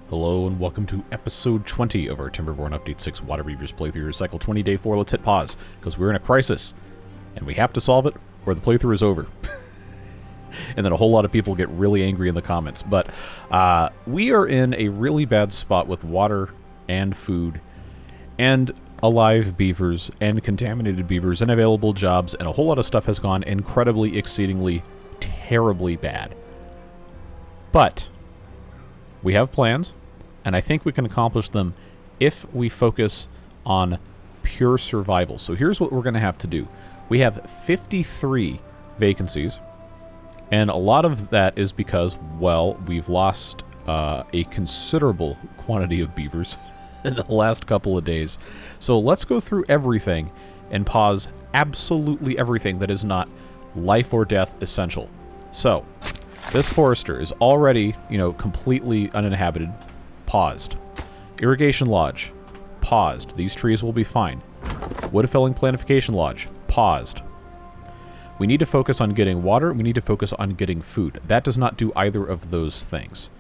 Hello and welcome to episode 20 of our Timberborn Update 6 Waterbeavers playthrough. Cycle 20 day 4. Let's hit pause, because we're in a crisis, and we have to solve it, or the playthrough is over. And then a whole lot of people get really angry in the comments. But we are in a really bad spot with water and food and alive beavers and contaminated beavers and available jobs, and a whole lot of stuff has gone incredibly, exceedingly, terribly bad. But we have plans, and I think we can accomplish them if we focus on pure survival. So here's what we're going to have to do. We have 53 vacancies, and a lot of that is because, well, we've lost a considerable quantity of beavers in the last couple of days. So let's go through everything and pause absolutely everything that is not life or death essential. So this forester is already, completely uninhabited. Paused. Irrigation lodge. Paused. These trees will be fine. Wood felling planification lodge. Paused. We need to focus on getting water. We need to focus on getting food. That does not do either of those things.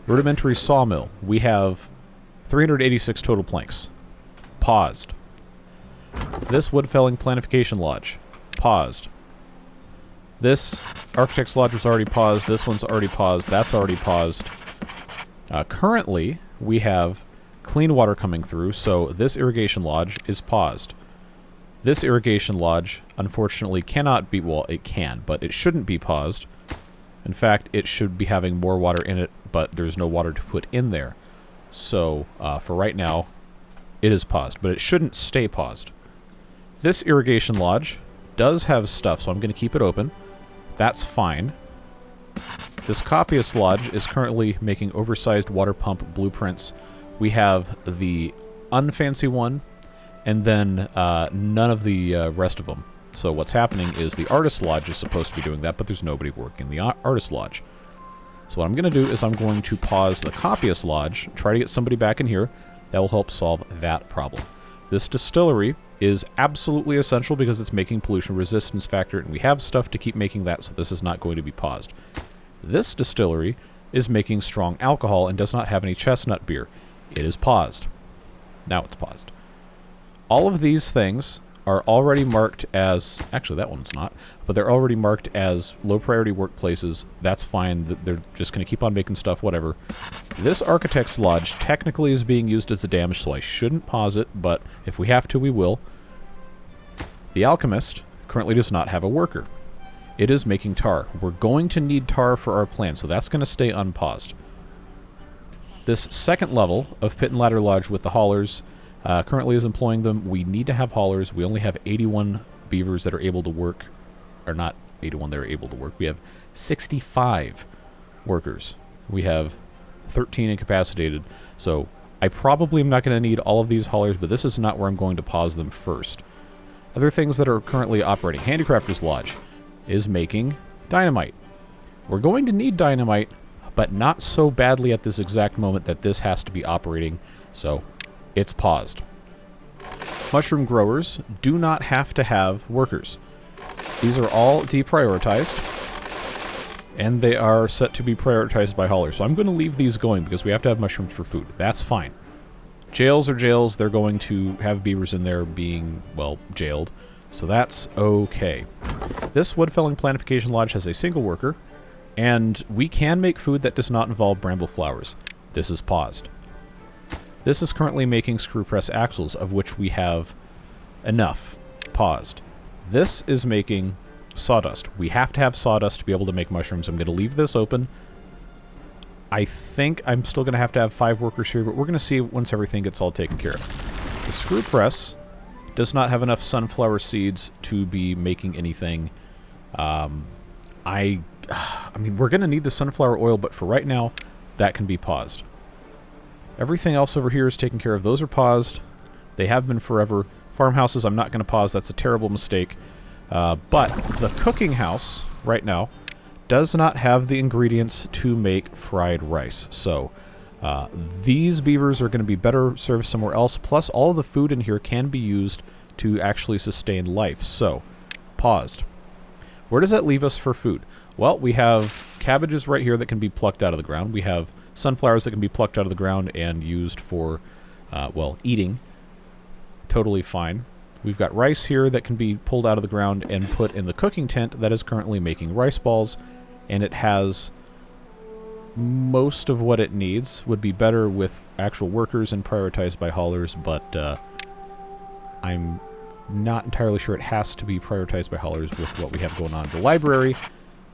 Rudimentary sawmill. We have 386 total planks. Paused. This wood felling planification lodge. Paused. This architect's lodge was already paused. This one's already paused. That's already paused. Currently, we have clean water coming through, so this irrigation lodge is paused. This irrigation lodge, unfortunately, cannot be... Well, it can, but it shouldn't be paused. In fact, it should be having more water in it, but there's no water to put in there. So, for right now, it is paused, but it shouldn't stay paused. This irrigation lodge does have stuff, so I'm going to keep it open. That's fine. This copyist lodge is currently making oversized water pump blueprints. We have the unfancy one, and then none of the rest of them. So what's happening is the artist lodge is supposed to be doing that, but there's nobody working the artist lodge. So what I'm going to do is I'm going to pause the copyist lodge, try to get somebody back in here. That will help solve that problem. This distillery is absolutely essential because it's making pollution resistance factor, and we have stuff to keep making that, so this is not going to be paused. This distillery is making strong alcohol and does not have any chestnut beer. It is paused. Now it's paused. All of these things are already marked as... Actually, that one's not. But they're already marked as low-priority workplaces. That's fine. They're just going to keep on making stuff, whatever. This architect's lodge technically is being used as a damage, so I shouldn't pause it, but if we have to, we will. The alchemist currently does not have a worker. It is making tar. We're going to need tar for our plan, so that's going to stay unpaused. This second level of Pit and Ladder Lodge with the haulers currently is employing them. We need to have haulers. We only have 81 beavers that are able to work. Or not 81 that are able to work. We have 65 workers. We have 13 incapacitated. So I probably am not going to need all of these haulers, but this is not where I'm going to pause them first. Other things that are currently operating. Handicrafter's Lodge is making dynamite. We're going to need dynamite, but not so badly at this exact moment that this has to be operating, so it's paused. Mushroom growers do not have to have workers. These are all deprioritized, and they are set to be prioritized by haulers. So I'm going to leave these going because we have to have mushrooms for food. That's fine. Jails are jails. They're going to have beavers in there being, well, jailed. So that's okay. This wood felling planification lodge has a single worker, and we can make food that does not involve bramble flowers. This is paused. This is currently making screw press axles, of which we have enough. Paused. This is making sawdust. We have to have sawdust to be able to make mushrooms. I'm going to leave this open. I think I'm still going to have 5 workers here, but we're going to see once everything gets all taken care of. The screw press does not have enough sunflower seeds to be making anything. I mean, we're going to need the sunflower oil, but for right now, that can be paused. Everything else over here is taken care of. Those are paused. They have been forever. Farmhouses, I'm not going to pause. That's a terrible mistake. But the cooking house, right now, does not have the ingredients to make fried rice. So, these beavers are going to be better served somewhere else. Plus, all of the food in here can be used to actually sustain life. So, paused. Where does that leave us for food? Well, we have cabbages right here that can be plucked out of the ground. We have sunflowers that can be plucked out of the ground and used for, well, eating. Totally fine. We've got rice here that can be pulled out of the ground and put in the cooking tent that is currently making rice balls, and it has most of what it needs. Would be better with actual workers and prioritized by haulers, but I'm not entirely sure it has to be prioritized by haulers with what we have going on. The library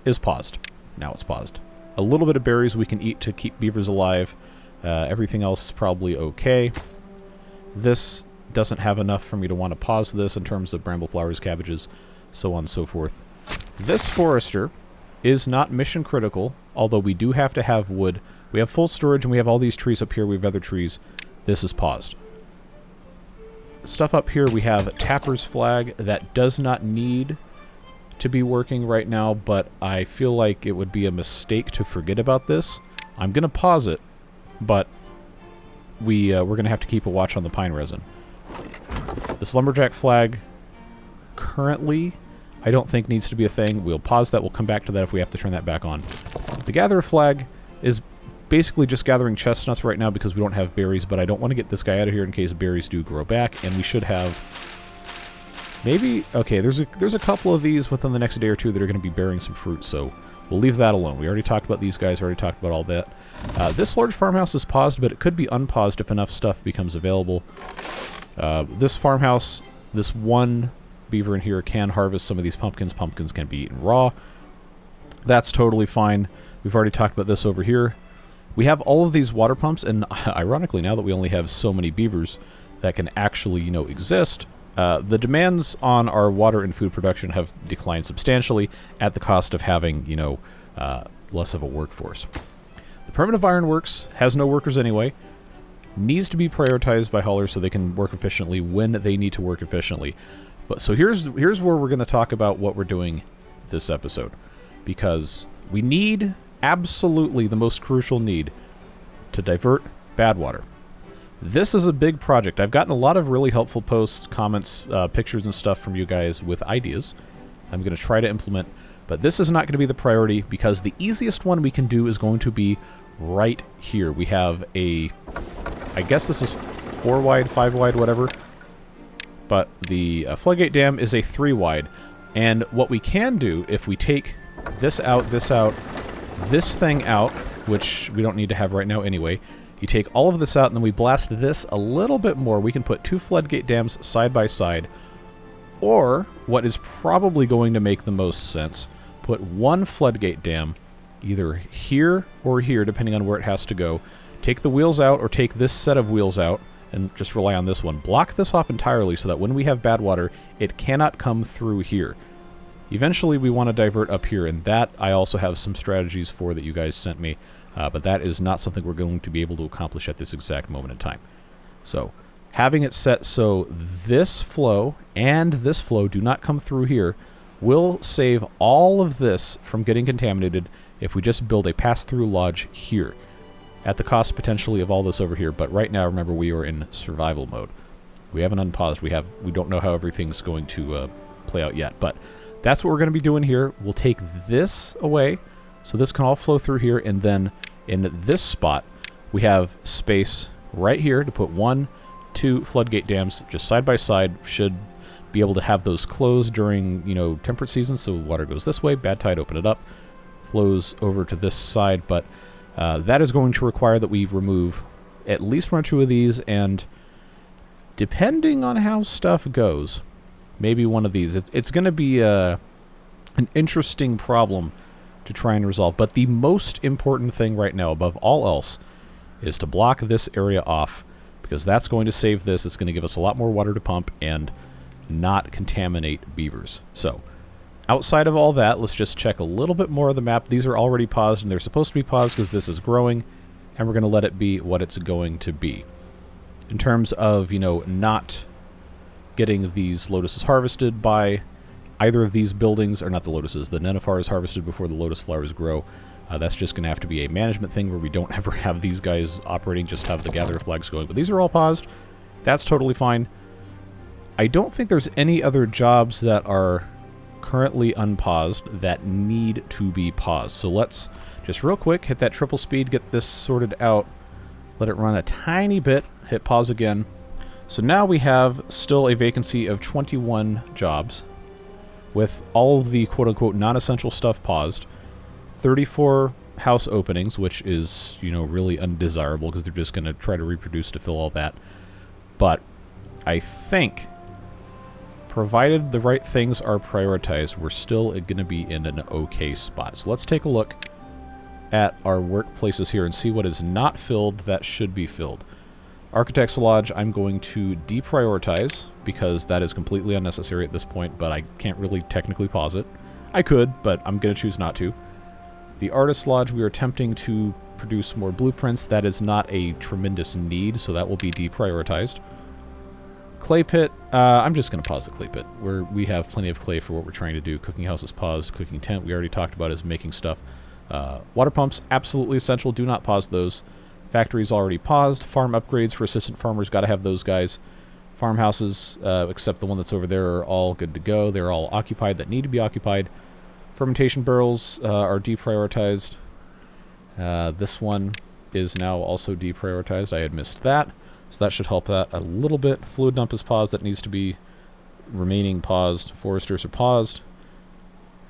is paused. Now it's paused. A little bit of berries we can eat to keep beavers alive. Everything else is probably okay. This doesn't have enough for me to want to pause this in terms of bramble flowers, cabbages, so on and so forth. This forester is not mission critical, although we do have to have wood. We have full storage and we have all these trees up here. We have other trees. This is paused. Stuff up here, we have Tapper's flag that does not need to be working right now, but I feel like it would be a mistake to forget about this. I'm going to pause it, but we're going to have to keep a watch on the pine resin. This lumberjack flag currently I don't think needs to be a thing. We'll pause that. We'll come back to that if we have to turn that back on. The gatherer flag is basically just gathering chestnuts right now because we don't have berries, but I don't want to get this guy out of here in case berries do grow back, and we should have maybe... Okay, there's a couple of these within the next day or two that are going to be bearing some fruit, so we'll leave that alone. We already talked about these guys, already talked about all that. This large farmhouse is paused, but it could be unpaused if enough stuff becomes available. This farmhouse, this one beaver in here can harvest some of these pumpkins. Pumpkins can be eaten raw. That's totally fine. We've already talked about this over here. We have all of these water pumps, and ironically, now that we only have so many beavers that can actually, you know, exist, the demands on our water and food production have declined substantially at the cost of having, you know, less of a workforce. The Primitive Ironworks has no workers anyway. Needs to be prioritized by haulers so they can work efficiently when they need to work efficiently. But so here's where we're going to talk about what we're doing this episode, because we need, absolutely the most crucial need, to divert bad water. This is a big project. I've gotten a lot of really helpful posts, comments, pictures and stuff from you guys with ideas I'm going to try to implement, but this is not going to be the priority because the easiest one we can do is going to be right here. We have a, I guess this is 4 wide, 5 wide, whatever, but the floodgate dam is a 3 wide, and what we can do if we take this out, this thing out, which we don't need to have right now anyway, you take all of this out and then we blast this a little bit more. We can put 2 floodgate dams side by side, or what is probably going to make the most sense, put 1 floodgate dam either here or here, depending on where it has to go. Take the wheels out or take this set of wheels out and just rely on this one. Block this off entirely so that when we have bad water, it cannot come through here. Eventually we want to divert up here, and that I also have some strategies for that you guys sent me, but that is not something we're going to be able to accomplish at this exact moment in time. So having it set so this flow and this flow do not come through here will save all of this from getting contaminated if we just build a pass-through lodge here, at the cost potentially of all this over here. But right now, remember, we are in survival mode. We haven't unpaused. We don't know how everything's going to play out yet, but that's what we're going to be doing here. We'll take this away, so this can all flow through here, and then in this spot, we have space right here to put 1, 2 floodgate dams just side by side. Should be able to have those closed during, you know, temperate seasons, so water goes this way, bad tide, open it up, flows over to this side, but that is going to require that we remove at least 1 or 2 of these, and depending on how stuff goes, maybe 1 of these. It's going to be an interesting problem to try and resolve, but the most important thing right now, above all else, is to block this area off, because that's going to save this. It's going to give us a lot more water to pump and not contaminate beavers. So outside of all that, let's just check a little bit more of the map. These are already paused, and they're supposed to be paused because this is growing, and we're going to let it be what it's going to be. In terms of, you know, not getting these lotuses harvested by either of these buildings, or not the lotuses, the nenuphar is harvested before the lotus flowers grow. That's just going to have to be a management thing where we don't ever have these guys operating, just have the gatherer flags going. But these are all paused. That's totally fine. I don't think there's any other jobs that are currently unpaused that need to be paused. So let's just real quick, hit that triple speed, get this sorted out, let it run a tiny bit, hit pause again. So now we have still a vacancy of 21 jobs with all of the quote-unquote non-essential stuff paused, 34 house openings, which is, you know, really undesirable because they're just going to try to reproduce to fill all that. But I think, provided the right things are prioritized, we're still going to be in an okay spot. So let's take a look at our workplaces here and see what is not filled that should be filled. Architect's Lodge, I'm going to deprioritize because that is completely unnecessary at this point, but I can't really technically pause it. I could, but I'm going to choose not to. The Artist's Lodge, we are attempting to produce more blueprints. That is not a tremendous need, so that will be deprioritized. Clay Pit, I'm just going to pause the Clay Pit. We have plenty of clay for what we're trying to do. Cooking House is paused. Cooking Tent, we already talked about, is making stuff. Water pumps, absolutely essential. Do not pause those. Factory's already paused. Farm upgrades for assistant farmers, got to have those guys. Farmhouses, except the one that's over there, are all good to go. They're all occupied that need to be occupied. Fermentation barrels are deprioritized. This one is now also deprioritized. I had missed that, so that should help that a little bit. Fluid dump is paused. That needs to be remaining paused. Foresters are paused.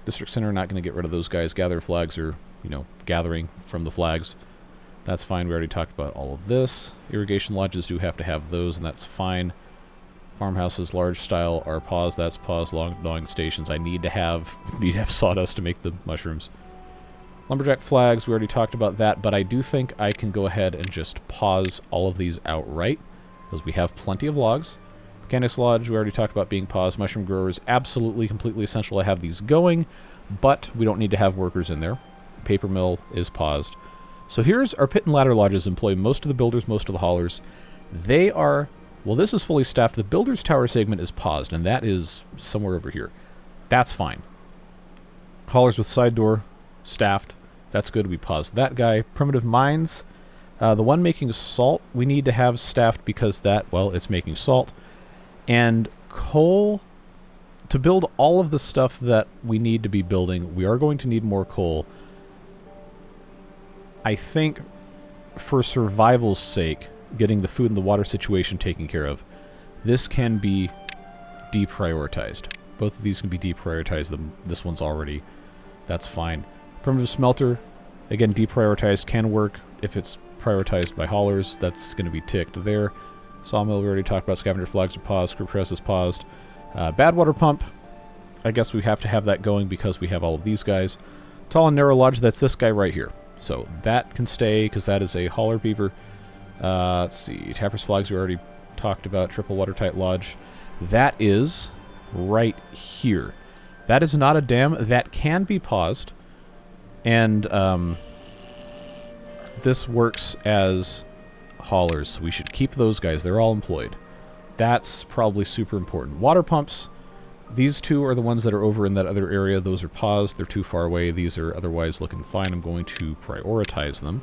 District Center, not going to get rid of those guys. Gather flags are, you know, gathering from the flags. That's fine. We already talked about all of this. Irrigation lodges do have to have those, and that's fine. Farmhouses, large style, are paused. That's paused. Long gnawing stations. I need to have sawdust to make the mushrooms. Lumberjack flags, we already talked about that, but I do think I can go ahead and just pause all of these outright, because we have plenty of logs. Mechanics Lodge, we already talked about being paused. Mushroom growers, absolutely, completely essential to have these going, but we don't need to have workers in there. Paper mill is paused. So here's our pit and ladder lodges employ most of the builders, most of the haulers. They are, well, this is fully staffed. The builder's tower segment is paused, and that is somewhere over here. That's fine. Haulers with side door, staffed. That's good. We paused that guy. Primitive mines, the one making salt, we need to have staffed because that, well, it's making salt. And coal, to build all of the stuff that we need to be building, we are going to need more coal. I think for survival's sake, getting the food and the water situation taken care of, this can be deprioritized. Both of these can be deprioritized. This one's already, that's fine. Primitive smelter, again, deprioritized, can work if it's prioritized by haulers. That's going to be ticked there. Sawmill, we already talked about. Scavenger flags are paused. Screw press is paused. Bad water pump, I guess we have to have that going because we have all of these guys. Tall and narrow lodge, that's this guy right here. So that can stay because that is a hauler beaver. Let's see. Tapper's flags we already talked about. Triple watertight lodge. That is right here. That is not a dam. That can be paused. And this works as haulers. So we should keep those guys. They're all employed. That's probably super important. Water pumps. These two are the ones that are over in that other area. Those are paused. They're too far away. These are otherwise looking fine. I'm going to prioritize them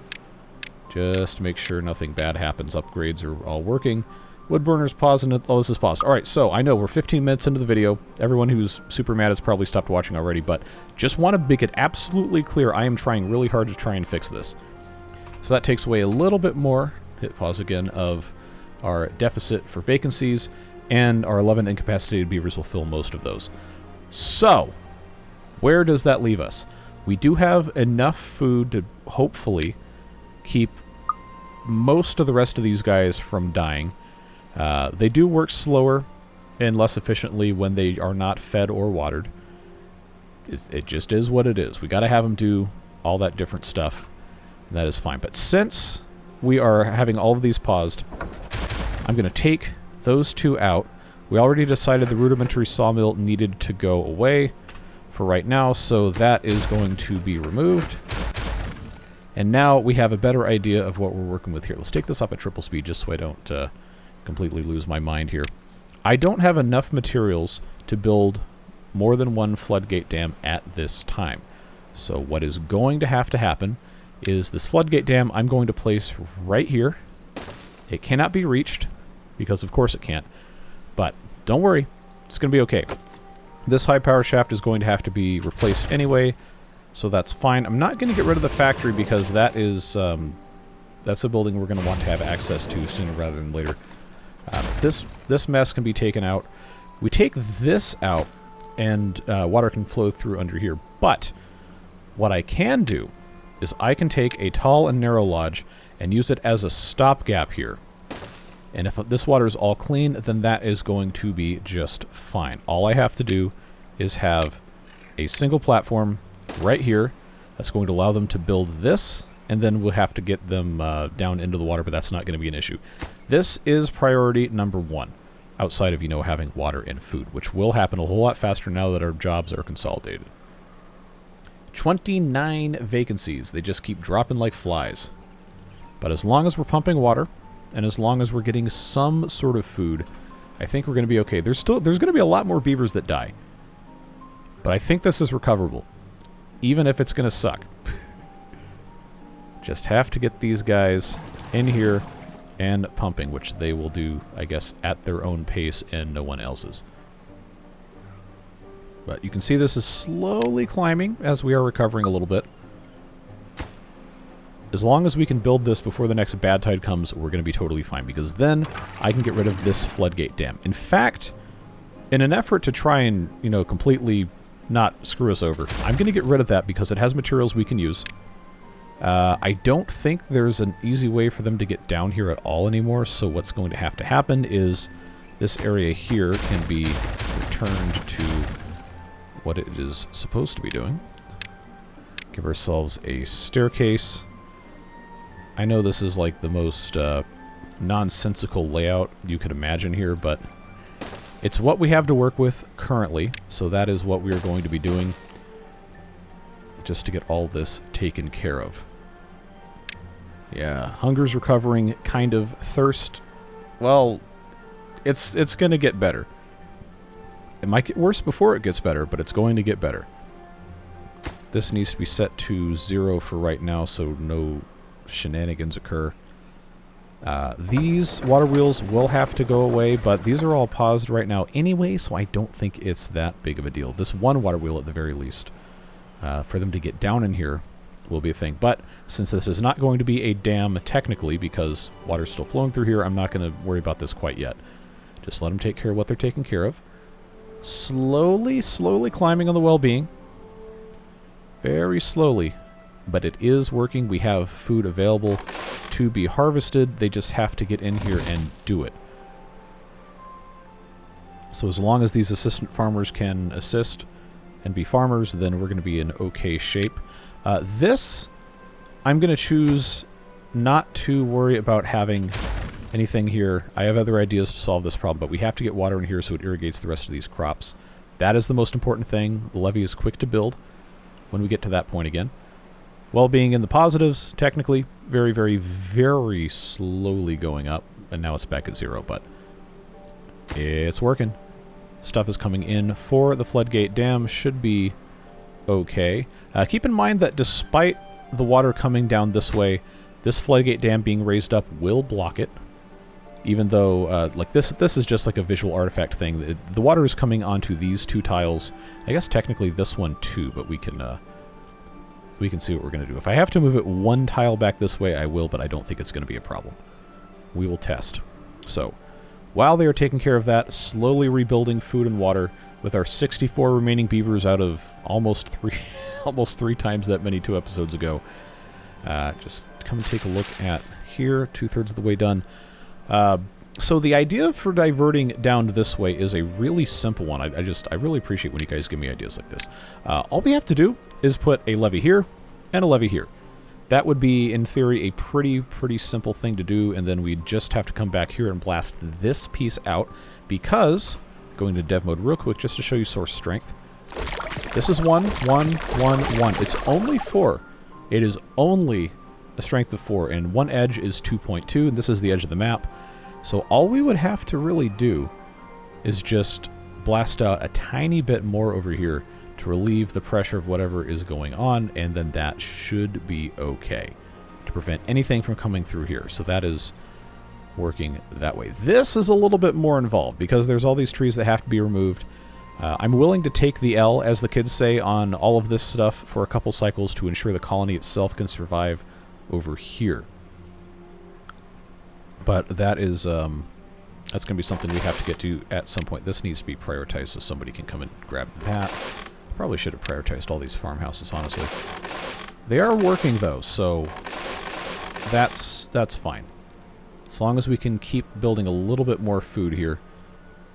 just to make sure nothing bad happens. Upgrades are all working. Wood burners paused and oh, this is paused. All right, so I know we're 15 minutes into the video. Everyone who's super mad has probably stopped watching already, but just want to make it absolutely clear I am trying really hard to try and fix this. So that takes away a little bit more, hit pause again, of our deficit for vacancies, and our 11 incapacitated beavers will fill most of those. So, where does that leave us? We do have enough food to hopefully keep most of the rest of these guys from dying. They do work slower and less efficiently when they are not fed or watered. It just is what it is. We got to have them do all that different stuff. And that is fine. But since we are having all of these paused, I'm going to take those two out. We already decided the rudimentary sawmill needed to go away for right now, so that is going to be removed. And now we have a better idea of what we're working with here. Let's take this up at triple speed just so I don't completely lose my mind here. I don't have enough materials to build more than one floodgate dam at this time. So what is going to happen is this floodgate dam I'm going to place right here. It cannot be reached, because of course it can't. But don't worry, it's going to be okay. This high power shaft is going to have to be replaced anyway, So that's fine. I'm not going to get rid of the factory because that is that's a building we're going to want to have access to sooner rather than later. This mess can be taken out. We take this out, and water can flow through under here. But what I can do is I can take a tall and narrow lodge and use it as a stopgap here. And if this water is all clean, then that is going to be just fine. All I have to do is have a single platform right here that's going to allow them to build this, and then we'll have to get them down into the water, but that's not going to be an issue. This is priority number 1, outside of, you know, having water and food, which will happen a whole lot faster now that our jobs are consolidated. 29 vacancies. They just keep dropping like flies. But as long as we're pumping water, and as long as we're getting some sort of food, I think we're going to be okay. There's going to be a lot more beavers that die. But I think this is recoverable, even if it's going to suck. Just have to get these guys in here and pumping, which they will do, I guess, at their own pace and no one else's. But you can see this is slowly climbing as we are recovering a little bit. As long as we can build this before the next bad tide comes, we're going to be totally fine, because then I can get rid of this floodgate dam. In fact, in an effort to try and, you know, completely not screw us over, I'm going to get rid of that because it has materials we can use. I don't think there's an easy way for them to get down here at all anymore, so what's going to have to happen is this area here can be returned to what it is supposed to be doing. Give ourselves a staircase. I know this is like the most nonsensical layout you could imagine here, but it's what we have to work with currently, so that is what we are going to be doing just to get all this taken care of. Yeah, hunger's recovering, kind of. Thirst, well, it's going to get better. It might get worse before it gets better, but it's going to get better. This needs to be set to 0 for right now, so no shenanigans occur. These water wheels will have to go away, but these are all paused right now anyway, so I don't think it's that big of a deal. This one water wheel at the very least, for them to get down in here, will be a thing. But since this is not going to be a dam technically, because water's still flowing through here, I'm not going to worry about this quite yet. Just let them take care of what they're taking care of. Slowly, slowly climbing on the well-being. Very slowly. But it is working. We have food available to be harvested. They just have to get in here and do it. So as long as these assistant farmers can assist and be farmers, then we're going to be in okay shape. This, I'm going to choose not to worry about having anything here. I have other ideas to solve this problem, but we have to get water in here so it irrigates the rest of these crops. That is the most important thing. The levee is quick to build when we get to that point again. Well-being in the positives, technically, very, very, very slowly going up, and now it's back at 0, but it's working. Stuff is coming in for the floodgate dam, should be okay. Keep in mind that despite the water coming down this way, this floodgate dam being raised up will block it. Even though, like this is just like a visual artifact thing. The water is coming onto these two tiles. I guess technically this one too, but we can see what we're going to do. If I have to move it one tile back this way, I will, but I don't think it's going to be a problem. We will test. So, while they are taking care of that, slowly rebuilding food and water with our 64 remaining beavers out of almost three times that many 2 episodes ago. Just come and take a look at here, 2/3 of the way done. So the idea for diverting down this way is a really simple one. I really appreciate when you guys give me ideas like this. All we have to do is put a levee here and a levee here. That would be, in theory, a pretty simple thing to do, and then we'd just have to come back here and blast this piece out, because, going to dev mode real quick just to show you source strength, this is 1, 1, 1, 1. It's only 4. It is only a strength of 4, and one edge is 2.2, and this is the edge of the map. So all we would have to really do is just blast out a tiny bit more over here to relieve the pressure of whatever is going on, and then that should be okay to prevent anything from coming through here. So that is working that way. This is a little bit more involved because there's all these trees that have to be removed. I'm willing to take the L, as the kids say, on all of this stuff for a couple cycles to ensure the colony itself can survive over here. But that is, that's going to be something we have to get to at some point. This needs to be prioritized so somebody can come and grab that. Probably should have prioritized all these farmhouses, honestly. They are working, though, so that's fine. As long as we can keep building a little bit more food here.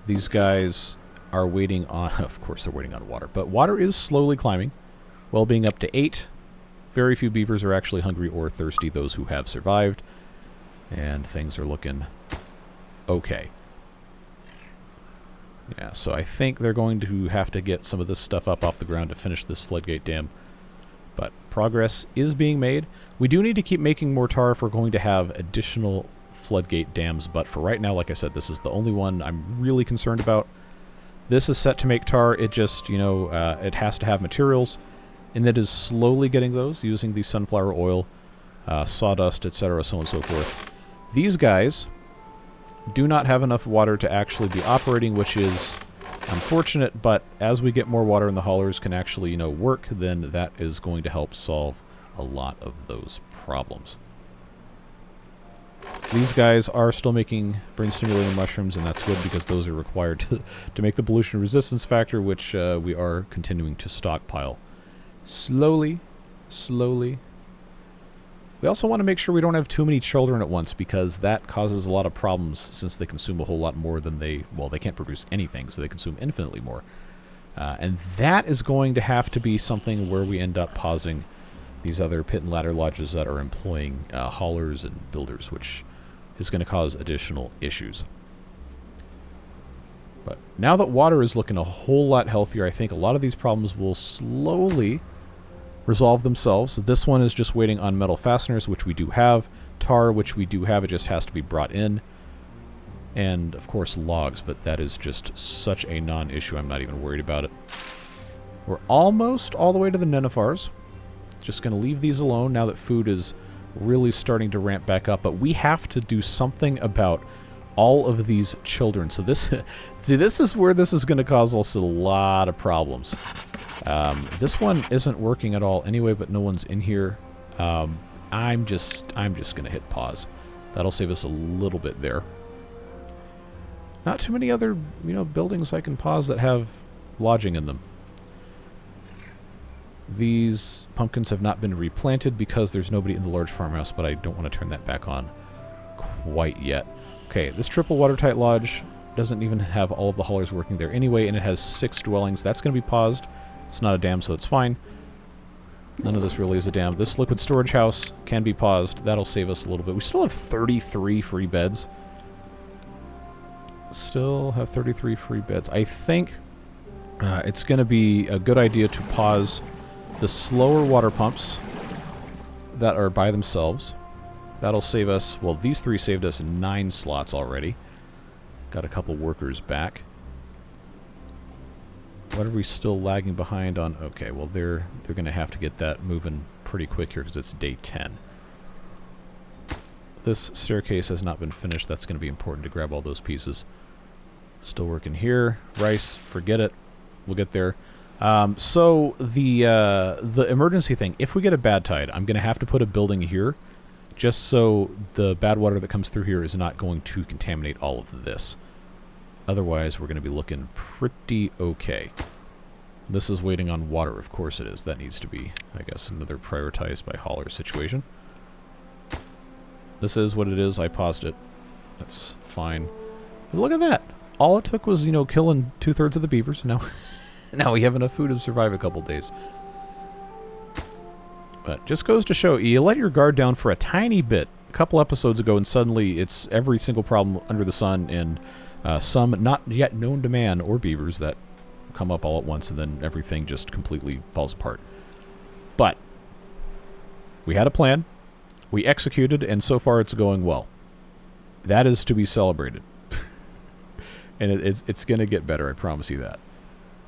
These guys are waiting on... Of course, they're waiting on water. But water is slowly climbing. Well being up to 8. Very few beavers are actually hungry or thirsty, those who have survived. And things are looking okay. Yeah, so I think they're going to have to get some of this stuff up off the ground to finish this floodgate dam. But progress is being made. We do need to keep making more tar if we're going to have additional floodgate dams. But for right now, like I said, this is the only one I'm really concerned about. This is set to make tar. It just, you know, it has to have materials. And it is slowly getting those using the sunflower oil, sawdust, etc., so on and so forth. These guys do not have enough water to actually be operating, which is unfortunate, but as we get more water and the haulers can actually, you know, work, then that is going to help solve a lot of those problems. These guys are still making brain-stimulating mushrooms, and that's good because those are required to make the pollution resistance factor, which we are continuing to stockpile. Slowly. We also want to make sure we don't have too many children at once, because that causes a lot of problems since they consume a whole lot more than they... Well, they can't produce anything, so they consume infinitely more. And that is going to have to be something where we end up pausing these other pit and ladder lodges that are employing haulers and builders, which is going to cause additional issues. But now that water is looking a whole lot healthier, I think a lot of these problems will slowly resolve themselves. This one is just waiting on metal fasteners, which we do have. Tar, which we do have. It just has to be brought in. And, of course, logs, but that is just such a non-issue. I'm not even worried about it. We're almost all the way to the Nenefars. Just going to leave these alone now that food is really starting to ramp back up. But we have to do something about all of these children. So this, see, this is where this is going to cause us a lot of problems. This one isn't working at all anyway, but no one's in here. I'm just going to hit pause. That'll save us a little bit there. Not too many other, you know, buildings I can pause that have lodging in them. These pumpkins have not been replanted because there's nobody in the large farmhouse, but I don't want to turn that back on quite yet. Okay, this triple watertight lodge doesn't even have all of the haulers working there anyway, and it has 6 dwellings. That's going to be paused. It's not a dam, so it's fine. None of this really is a dam. This liquid storage house can be paused. That'll save us a little bit. We still have 33 free beds. Still have 33 free beds. I think it's going to be a good idea to pause the slower water pumps that are by themselves. That'll save us, well, these 3 saved us 9 slots already. Got a couple workers back. What are we still lagging behind on? Okay, well, they're going to have to get that moving pretty quick here because it's day 10. This staircase has not been finished. That's going to be important to grab all those pieces. Still working here. Rice, forget it. We'll get there. So the emergency thing, if we get a bad tide, I'm going to have to put a building here just so the bad water that comes through here is not going to contaminate all of this. Otherwise, we're going to be looking pretty okay. This is waiting on water. Of course it is. That needs to be, I guess, another prioritized by hauler situation. This is what it is. I paused it. That's fine. But look at that. All it took was, you know, killing 2/3 of the beavers. Now we have enough food to survive a couple days. But just goes to show, you let your guard down for a tiny bit a couple episodes ago, and suddenly it's every single problem under the sun, and some not yet known to man or beavers that come up all at once, and then everything just completely falls apart. But we had a plan, we executed, and so far it's going well. That is to be celebrated. And it's going to get better, I promise you that.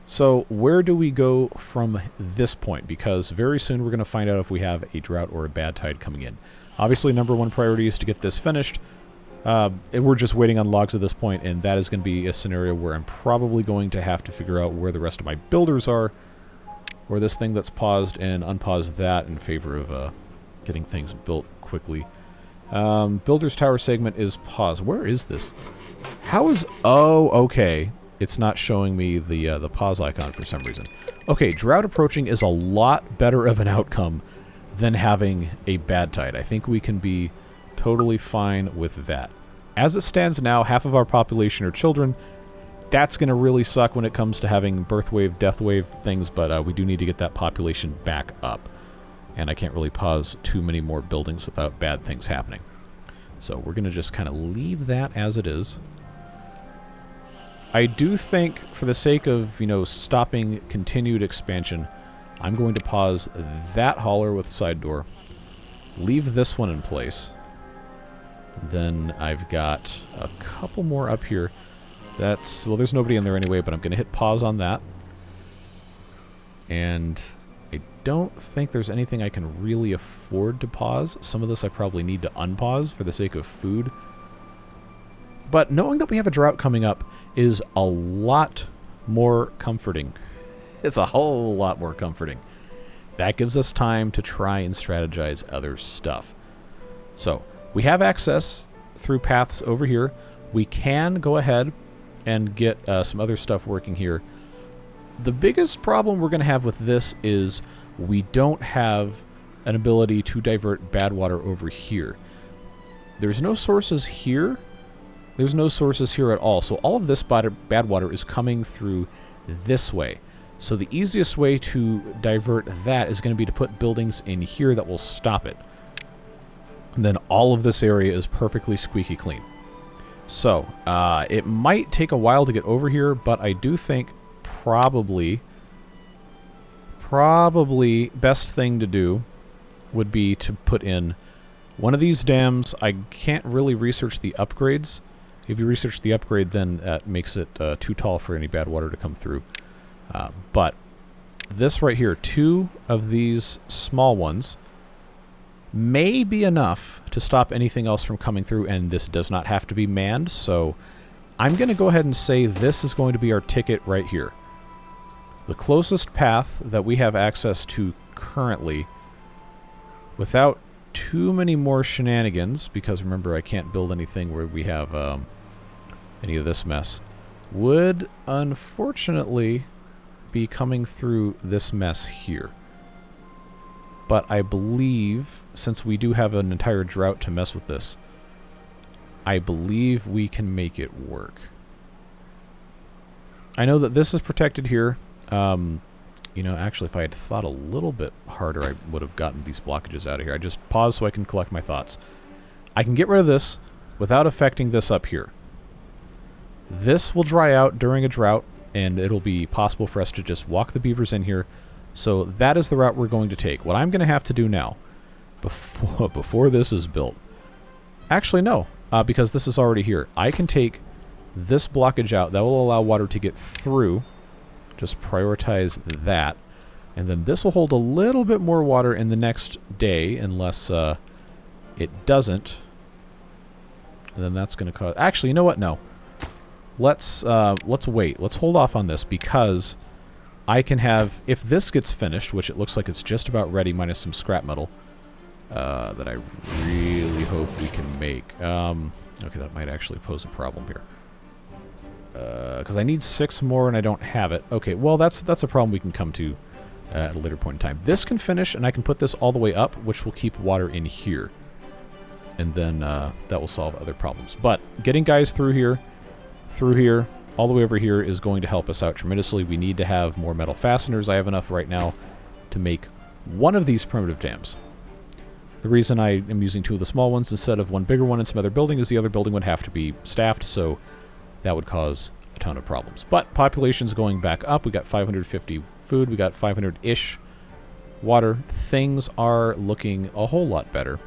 So where do we go from this point? Because very soon we're going to find out if we have a drought or a bad tide coming in. Obviously, number 1 priority is to get this finished. We're just waiting on logs at this point, and that is going to be a scenario where I'm probably going to have to figure out where the rest of my builders are, or this thing that's paused, and unpause that in favor of getting things built quickly. Builder's tower segment is paused. Where is this? How is... Oh, okay. It's not showing me the pause icon for some reason. Okay, drought approaching is a lot better of an outcome than having a bad tide. I think we can be totally fine with that. As it stands now, half of our population are children. That's going to really suck when it comes to having birth wave, death wave things, but we do need to get that population back up. And I can't really pause too many more buildings without bad things happening. So we're going to just kind of leave that as it is. I do think, for the sake of, you know, stopping continued expansion, I'm going to pause that hauler with side door. Leave this one in place. Then I've got a couple more up here. That's... Well, there's nobody in there anyway, but I'm going to hit pause on that. And I don't think there's anything I can really afford to pause. Some of this I probably need to unpause for the sake of food. But knowing that we have a drought coming up is a lot more comforting. It's a whole lot more comforting. That gives us time to try and strategize other stuff. So, we have access through paths over here. We can go ahead and get some other stuff working here. The biggest problem we're going to have with this is we don't have an ability to divert bad water over here. There's no sources here. There's no sources here at all. So all of this bad water is coming through this way. So the easiest way to divert that is going to be to put buildings in here that will stop it. And then all of this area is perfectly squeaky clean. So, it might take a while to get over here, but I do think probably best thing to do would be to put in one of these dams. I can't really research the upgrades. If you research the upgrade, then that makes it too tall for any bad water to come through. But this right here, 2 of these small ones may be enough to stop anything else from coming through, and this does not have to be manned, so I'm going to go ahead and say this is going to be our ticket right here. The closest path that we have access to currently, without too many more shenanigans, because remember I can't build anything where we have any of this mess, would unfortunately be coming through this mess here. But I believe, since we do have an entire drought to mess with this, I believe we can make it work. I know that this is protected here. You know, actually, if I had thought a little bit harder, I would have gotten these blockages out of here. I just paused so I can collect my thoughts. I can get rid of this without affecting this up here. This will dry out during a drought, and it'll be possible for us to just walk the beavers in here. So that is the route we're going to take. What I'm going to have to do now, before this is built... Actually, no, because this is already here. I can take this blockage out. That will allow water to get through. Just prioritize that. And then this will hold a little bit more water in the next day, unless it doesn't. And then that's going to cause... Actually, you know what? No. Let's wait. Let's hold off on this, because I can have... If this gets finished, which it looks like it's just about ready, minus some scrap metal, that I really hope we can make. Okay, that might actually pose a problem here. Because I need 6 more and I don't have it. Okay, well, that's a problem we can come to at a later point in time. This can finish, and I can put this all the way up, which will keep water in here. And then that will solve other problems. But getting guys through here, all the way over here is going to help us out tremendously. We need to have more metal fasteners. I have enough right now to make one of these primitive dams. The reason I am using 2 of the small ones instead of one bigger one in some other building is the other building would have to be staffed, so that would cause a ton of problems. But population's going back up. We got 550 food. We got 500-ish water. Things are looking a whole lot better.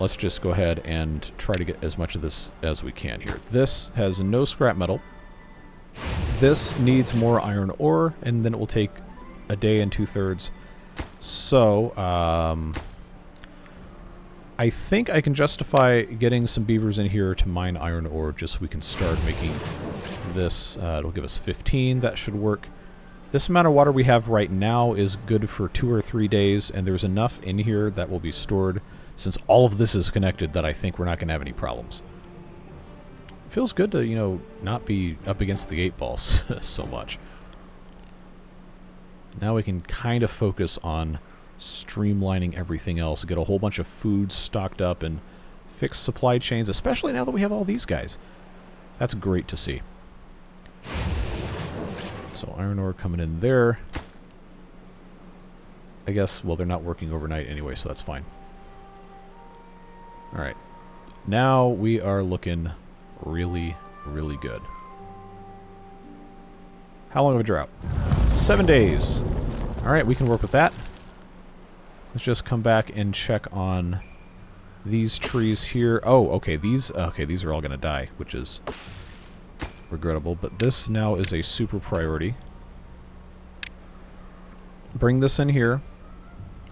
Let's just go ahead and try to get as much of this as we can here. This has no scrap metal. This needs more iron ore, and then it will take a day and 2/3. So, I think I can justify getting some beavers in here to mine iron ore just so we can start making this. It'll give us 15. That should work. This amount of water we have right now is good for 2 or 3 days, and there's enough in here that will be stored since all of this is connected that I think we're not going to have any problems. It feels good to, you know, not be up against the 8 balls so much. Now we can kind of focus on streamlining everything else, get a whole bunch of food stocked up, and fix supply chains, especially now that we have all these guys. That's great to see. So iron ore coming in there. I guess, well, they're not working overnight anyway, so that's fine. Alright. Now we are looking really, really good. How long of a drought? 7 days. Alright, we can work with that. Let's just come back and check on these trees here. Oh, okay, these are all going to die, which is regrettable, but this now is a super priority. Bring this in here.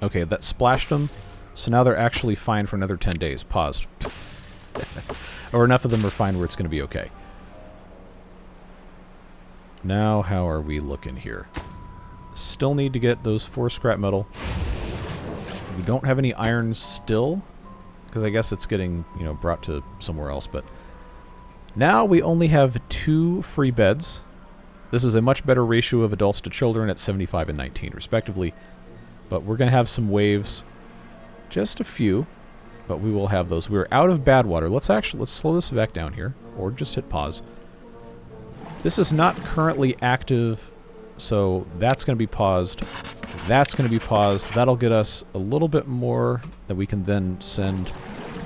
Okay, that splashed them, so now they're actually fine for another 10 days. Paused. Or enough of them are fine where it's going to be okay. Now, how are we looking here? Still need to get those 4 scrap metal. We don't have any iron still, because I guess it's getting, you know, brought to somewhere else, but now we only have 2 free beds. This is a much better ratio of adults to children at 75 and 19, respectively. But we're going to have some waves. Just a few, but we will have those. We're out of bad water. Let's slow this back down here, or just hit pause. This is not currently active, so that's going to be paused. That's going to be paused. That'll get us a little bit more that we can then send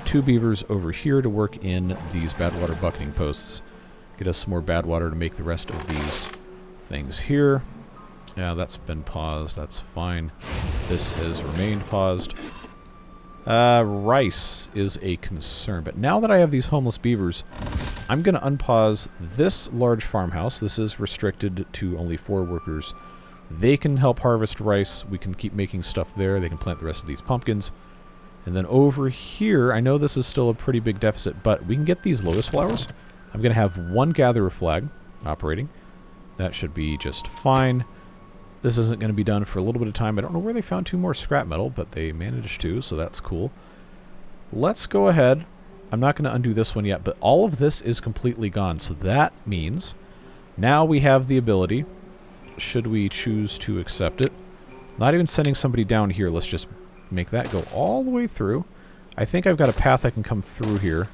2 beavers over here to work in these bad water bucketing posts. Get us some more bad water to make the rest of these things here. Yeah, that's been paused. That's fine. This has remained paused. Rice is a concern, but now that I have these homeless beavers, I'm going to unpause this large farmhouse. This is restricted to only 4 workers. They can help harvest rice. We can keep making stuff there. They can plant the rest of these pumpkins. And then over here, I know this is still a pretty big deficit, but we can get these lotus flowers. I'm going to have 1 gatherer flag operating. That should be just fine. This isn't going to be done for a little bit of time. I don't know where they found 2 more scrap metal, but they managed to, so that's cool. Let's go ahead. I'm not going to undo this one yet, but all of this is completely gone. So that means now we have the ability, should we choose to accept it. Not even sending somebody down here. Let's just make that go all the way through. I think I've got a path I can come through here.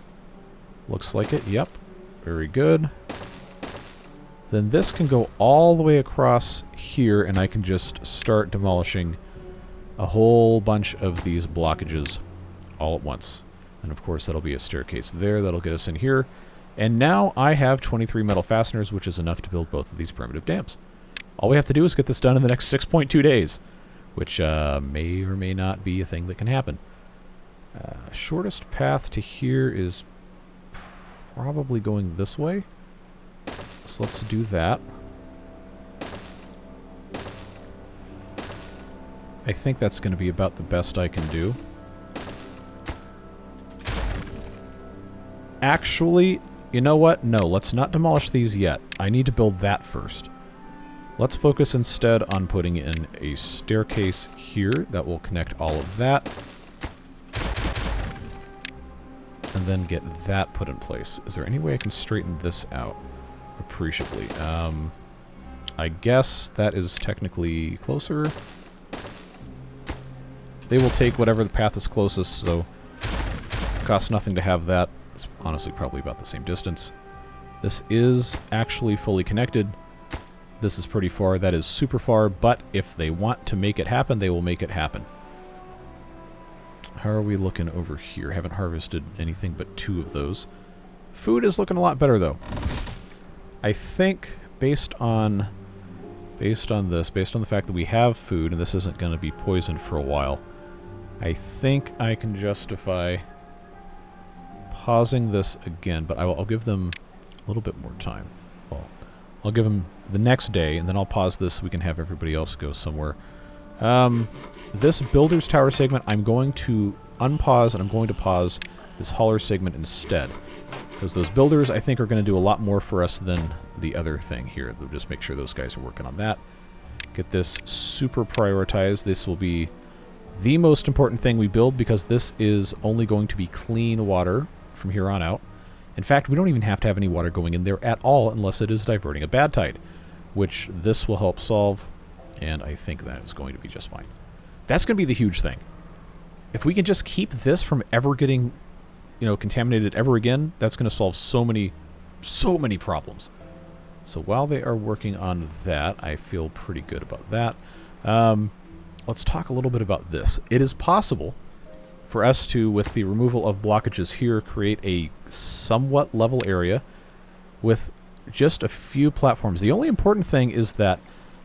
Looks like it. Yep. Very good. Then this can go all the way across here, and I can just start demolishing a whole bunch of these blockages all at once. And of course that'll be a staircase there. That'll get us in here. And now I have 23 metal fasteners, which is enough to build both of these primitive dams. All we have to do is get this done in the next 6.2 days, which may or may not be a thing that can happen. Shortest path to here is probably going this way. So let's do that. I think that's going to be about the best I can do. Actually, you know what? No, let's not demolish these yet. I need to build that first. Let's focus instead on putting in a staircase here that will connect all of that. And then get that put in place. Is there any way I can straighten this out appreciably? I guess that is technically closer. They will take whatever the path is closest, so it costs nothing to have that. It's honestly probably about the same distance. This is actually fully connected. This is pretty far. That is super far, but if they want to make it happen, they will make it happen. How are we looking over here? Haven't harvested anything but 2 of those. Food is looking a lot better, though. I think based on this, based on the fact that we have food and this isn't going to be poisoned for a while, I think I can justify pausing this again, but I'll give them a little bit more time. Well, I'll give them the next day, and then I'll pause this so we can have everybody else go somewhere. This Builder's Tower segment, I'm going to unpause, and I'm going to pause this hauler segment instead. Because those builders, I think, are going to do a lot more for us than the other thing here. We'll just make sure those guys are working on that. Get this super prioritized. This will be the most important thing we build because this is only going to be clean water from here on out. In fact, we don't even have to have any water going in there at all unless it is diverting a bad tide, which this will help solve, and I think that is going to be just fine. That's going to be the huge thing. If we can just keep this from ever getting, you know, contaminated ever again, that's going to solve so many problems. So while they are working on that, I feel pretty good about that. Let's talk a little bit about this. It is possible for us to, with the removal of blockages here, create a somewhat level area with just a few platforms. The only important thing is that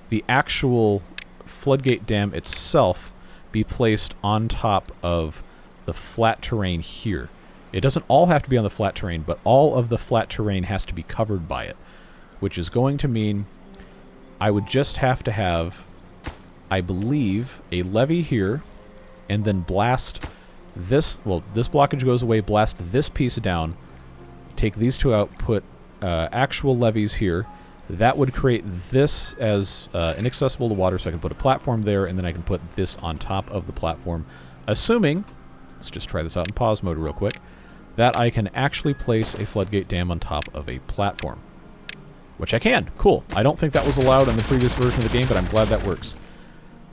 the actual floodgate dam itself be placed on top of the flat terrain here. It doesn't all have to be on the flat terrain, but all of the flat terrain has to be covered by it, which is going to mean I would just have to have, I believe, a levee here, and then blast this, well, this blockage goes away, blast this piece down, take these two out, put actual levees here. That would create this as inaccessible to water, so I can put a platform there, and then I can put this on top of the platform, assuming, let's just try this out in pause mode real quick, that I can actually place a floodgate dam on top of a platform. Which I can. Cool. I don't think that was allowed in the previous version of the game, but I'm glad that works.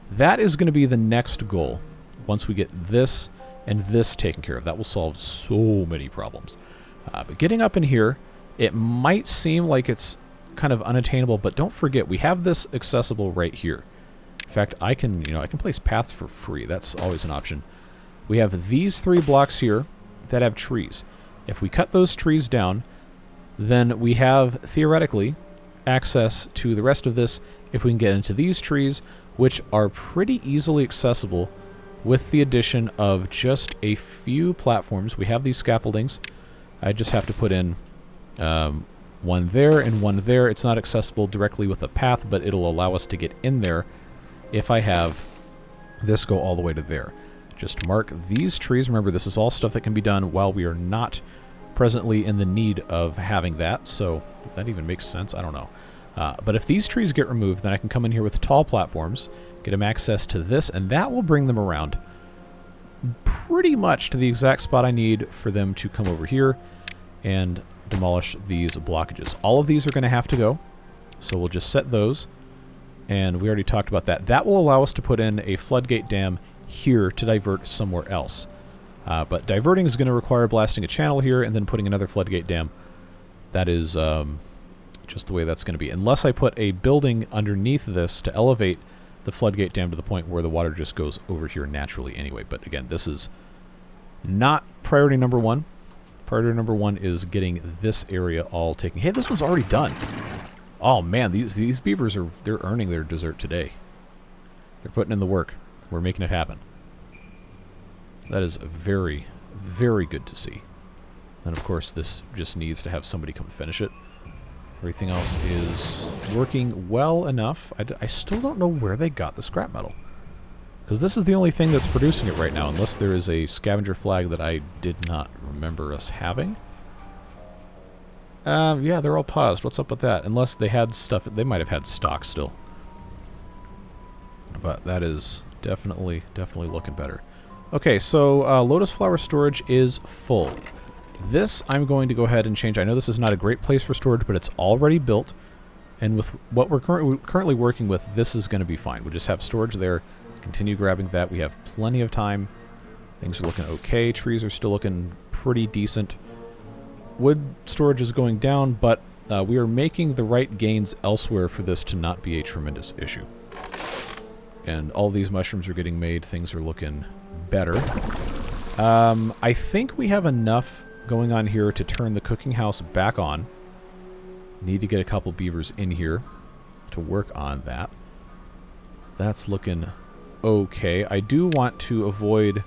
That is going to be the next goal. Once we get this and this taken care of, that will solve so many problems. But getting up in here, it might seem like it's kind of unattainable, but don't forget, we have this accessible right here. In fact, I can place paths for free. That's always an option. We have these 3 blocks here that have trees. If we cut those trees down, then we have, theoretically, access to the rest of this if we can get into these trees, which are pretty easily accessible with the addition of just a few platforms. We have these scaffoldings. I just have to put in one there and one there. It's not accessible directly with a path, but it'll allow us to get in there if I have this go all the way to there. Just mark these trees. Remember, this is all stuff that can be done while we are not presently in the need of having that, so if that even makes sense, I don't know. But if these trees get removed, then I can come in here with tall platforms, get them access to this, and that will bring them around pretty much to the exact spot I need for them to come over here and demolish these blockages. All of these are going to have to go, so we'll just set those, and we already talked about that. That will allow us to put in a floodgate dam here to divert somewhere else. But diverting is going to require blasting a channel here and then putting another floodgate dam. That is just the way that's going to be. Unless I put a building underneath this to elevate the floodgate dam to the point where the water just goes over here naturally anyway. But again, this is not priority number 1. Priority number 1 is getting this area all taken. Hey, this one's already done. Oh man, these beavers they're earning their dessert today. They're putting in the work. We're making it happen. That is very, very good to see. Then, of course, this just needs to have somebody come finish it. Everything else is working well enough. I still don't know where they got the scrap metal. Because this is the only thing that's producing it right now, unless there is a scavenger flag that I did not remember us having. Yeah, they're all paused. What's up with that? Unless they had stuff. They might have had stock still. But that is definitely looking better. Okay, so Lotus Flower storage is full. This I'm going to go ahead and change. I know this is not a great place for storage, but it's already built. And with what we're currently working with, this is going to be fine. We'll just have storage there. Continue grabbing that. We have plenty of time. Things are looking okay. Trees are still looking pretty decent. Wood storage is going down, but we are making the right gains elsewhere for this to not be a tremendous issue. And all these mushrooms are getting made. Things are looking better. I think we have enough going on here to turn the cooking house back on. Need to get a couple beavers in here to work on that. That's looking okay. I do want to avoid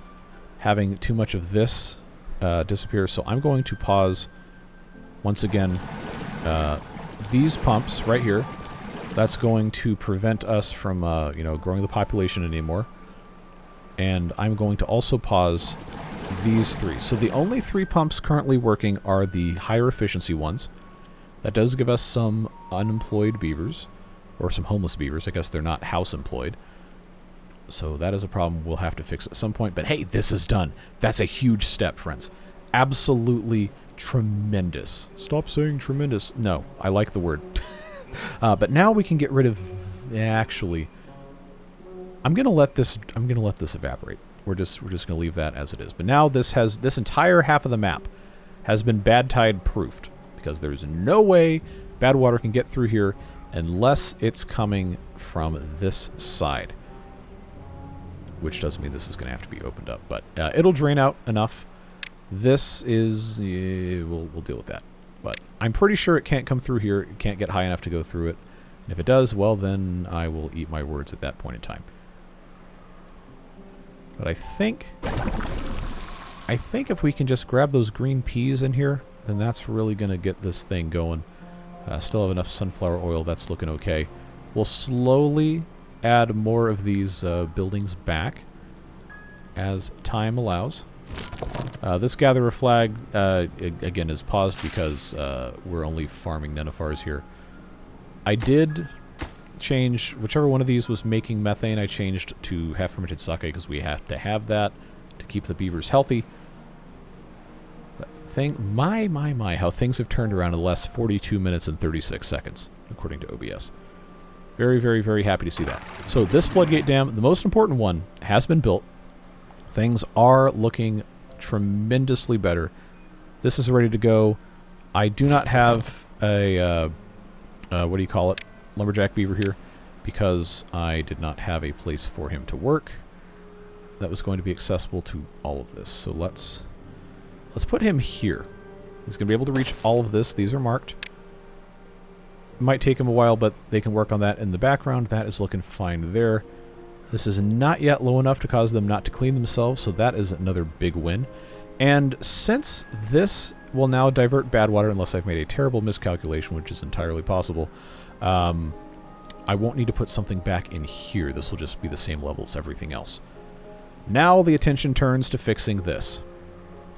having too much of this disappear, so I'm going to pause once again these pumps right here. That's going to prevent us from growing the population anymore. And I'm going to also pause these 3. So the only 3 pumps currently working are the higher efficiency ones. That does give us some unemployed beavers, or some homeless beavers. I guess they're not house employed. So that is a problem we'll have to fix at some point. But hey, this is done. That's a huge step, friends. Absolutely tremendous. Stop saying tremendous. No, I like the word. But now we can get rid of... Actually, I'm gonna let this evaporate. We're just gonna leave that as it is. But now this entire half of the map has been bad tide proofed, because there's no way bad water can get through here unless it's coming from this side. Which does mean this is going to have to be opened up. But it'll drain out enough. This is... we'll deal with that. But I'm pretty sure it can't come through here. It can't get high enough to go through it. And if it does, well, then I will eat my words at that point in time. But I think if we can just grab those green peas in here, then that's really going to get this thing going. Still have enough sunflower oil. That's looking okay. We'll slowly add more of these buildings back as time allows. This gatherer flag, again, is paused because we're only farming nenifars here. I did change, whichever one of these was making methane, I changed to half-fermented sake because we have to have that to keep the beavers healthy. My, how things have turned around in the last 42 minutes and 36 seconds, according to OBS. Very, very, very happy to see that. So this floodgate dam, the most important one, has been built. Things are looking tremendously better. This is ready to go. I do not have a, what do you call it, lumberjack beaver here, because I did not have a place for him to work that was going to be accessible to all of this. So let's put him here. He's going to be able to reach all of this. These are marked. It might take him a while, but they can work on that in the background. That is looking fine there. This is not yet low enough to cause them not to clean themselves, so that is another big win. And since this will now divert bad water, unless I've made a terrible miscalculation, which is entirely possible, I won't need to put something back in here. This will just be the same level as everything else. Now the attention turns to fixing this,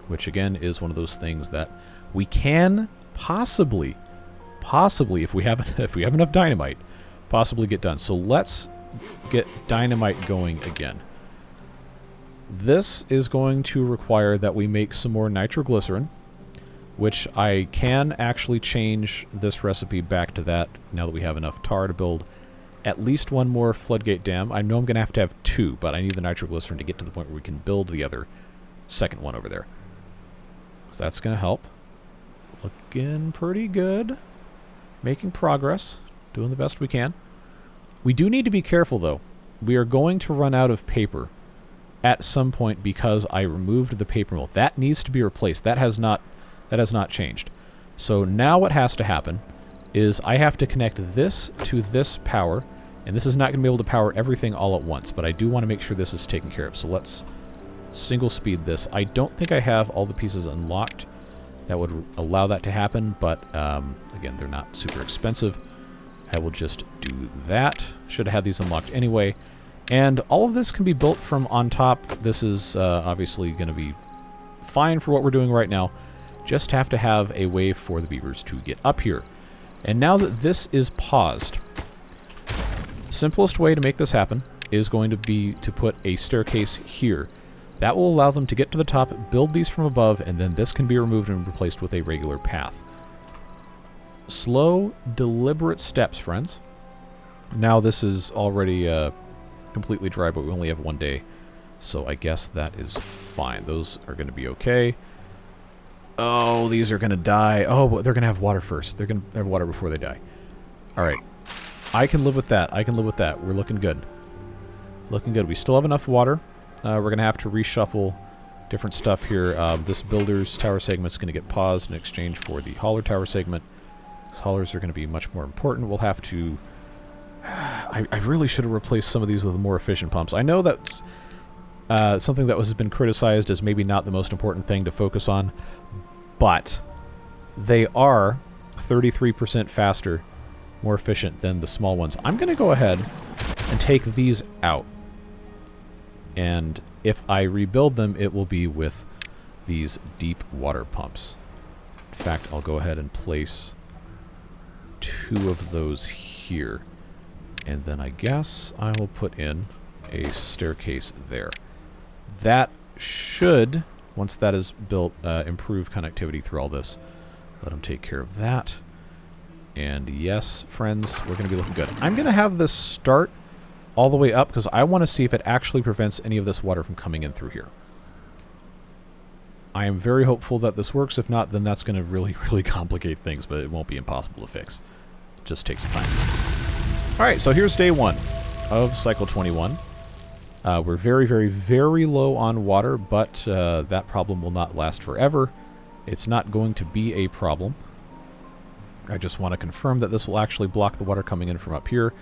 which again is one of those things that we can possibly, if we have enough dynamite, possibly get done. So let's get dynamite going again. This is going to require that we make some more nitroglycerin, which I can actually change this recipe back to that now that we have enough tar to build at least one more floodgate dam. I know I'm going to have 2, but I need the nitroglycerin to get to the point where we can build the other second one over there. So that's going to help. Looking pretty good. Making progress. Doing the best we can. We do need to be careful, though. We are going to run out of paper at some point because I removed the paper mill. That needs to be replaced. That has not changed. So now what has to happen is I have to connect this to this power, and this is not going to be able to power everything all at once, but I do want to make sure this is taken care of. So let's single speed this. I don't think I have all the pieces unlocked that would allow that to happen, but again, they're not super expensive. I will just do that. Should have had these unlocked anyway. And all of this can be built from on top. This is obviously going to be fine for what we're doing right now. Just have to have a way for the beavers to get up here. And now that this is paused, simplest way to make this happen is going to be to put a staircase here. That will allow them to get to the top, build these from above, and then this can be removed and replaced with a regular path. Slow, deliberate steps, friends. Now this is already completely dry, but we only have 1 day, so I guess that is fine. Those are going to be okay. Oh, these are going to die. Oh, but they're going to have water first. They're going to have water before they die. All right. I can live with that. I can live with that. We're looking good. Looking good. We still have enough water. We're going to have to reshuffle different stuff here. This builder's tower segment is going to get paused in exchange for the hauler tower segment. These haulers are going to be much more important. We'll have to... I really should have replaced some of these with more efficient pumps. I know that's something that has been criticized as maybe not the most important thing to focus on, but they are 33% faster, more efficient than the small ones. I'm going to go ahead and take these out. And if I rebuild them, it will be with these deep water pumps. In fact, I'll go ahead and place 2 of those here. And then I guess I will put in a staircase there. That should, once that is built, improve connectivity through all this. Let them take care of that. And yes, friends, we're going to be looking good. I'm going to have this start all the way up because I want to see if it actually prevents any of this water from coming in through here. I am very hopeful that this works. If not, then that's going to really, really complicate things, but it won't be impossible to fix. It just takes time. Alright, so here's day 1 of cycle 21. We're very, very, very low on water, but that problem will not last forever. It's not going to be a problem. I just want to confirm that this will actually block the water coming in from up here,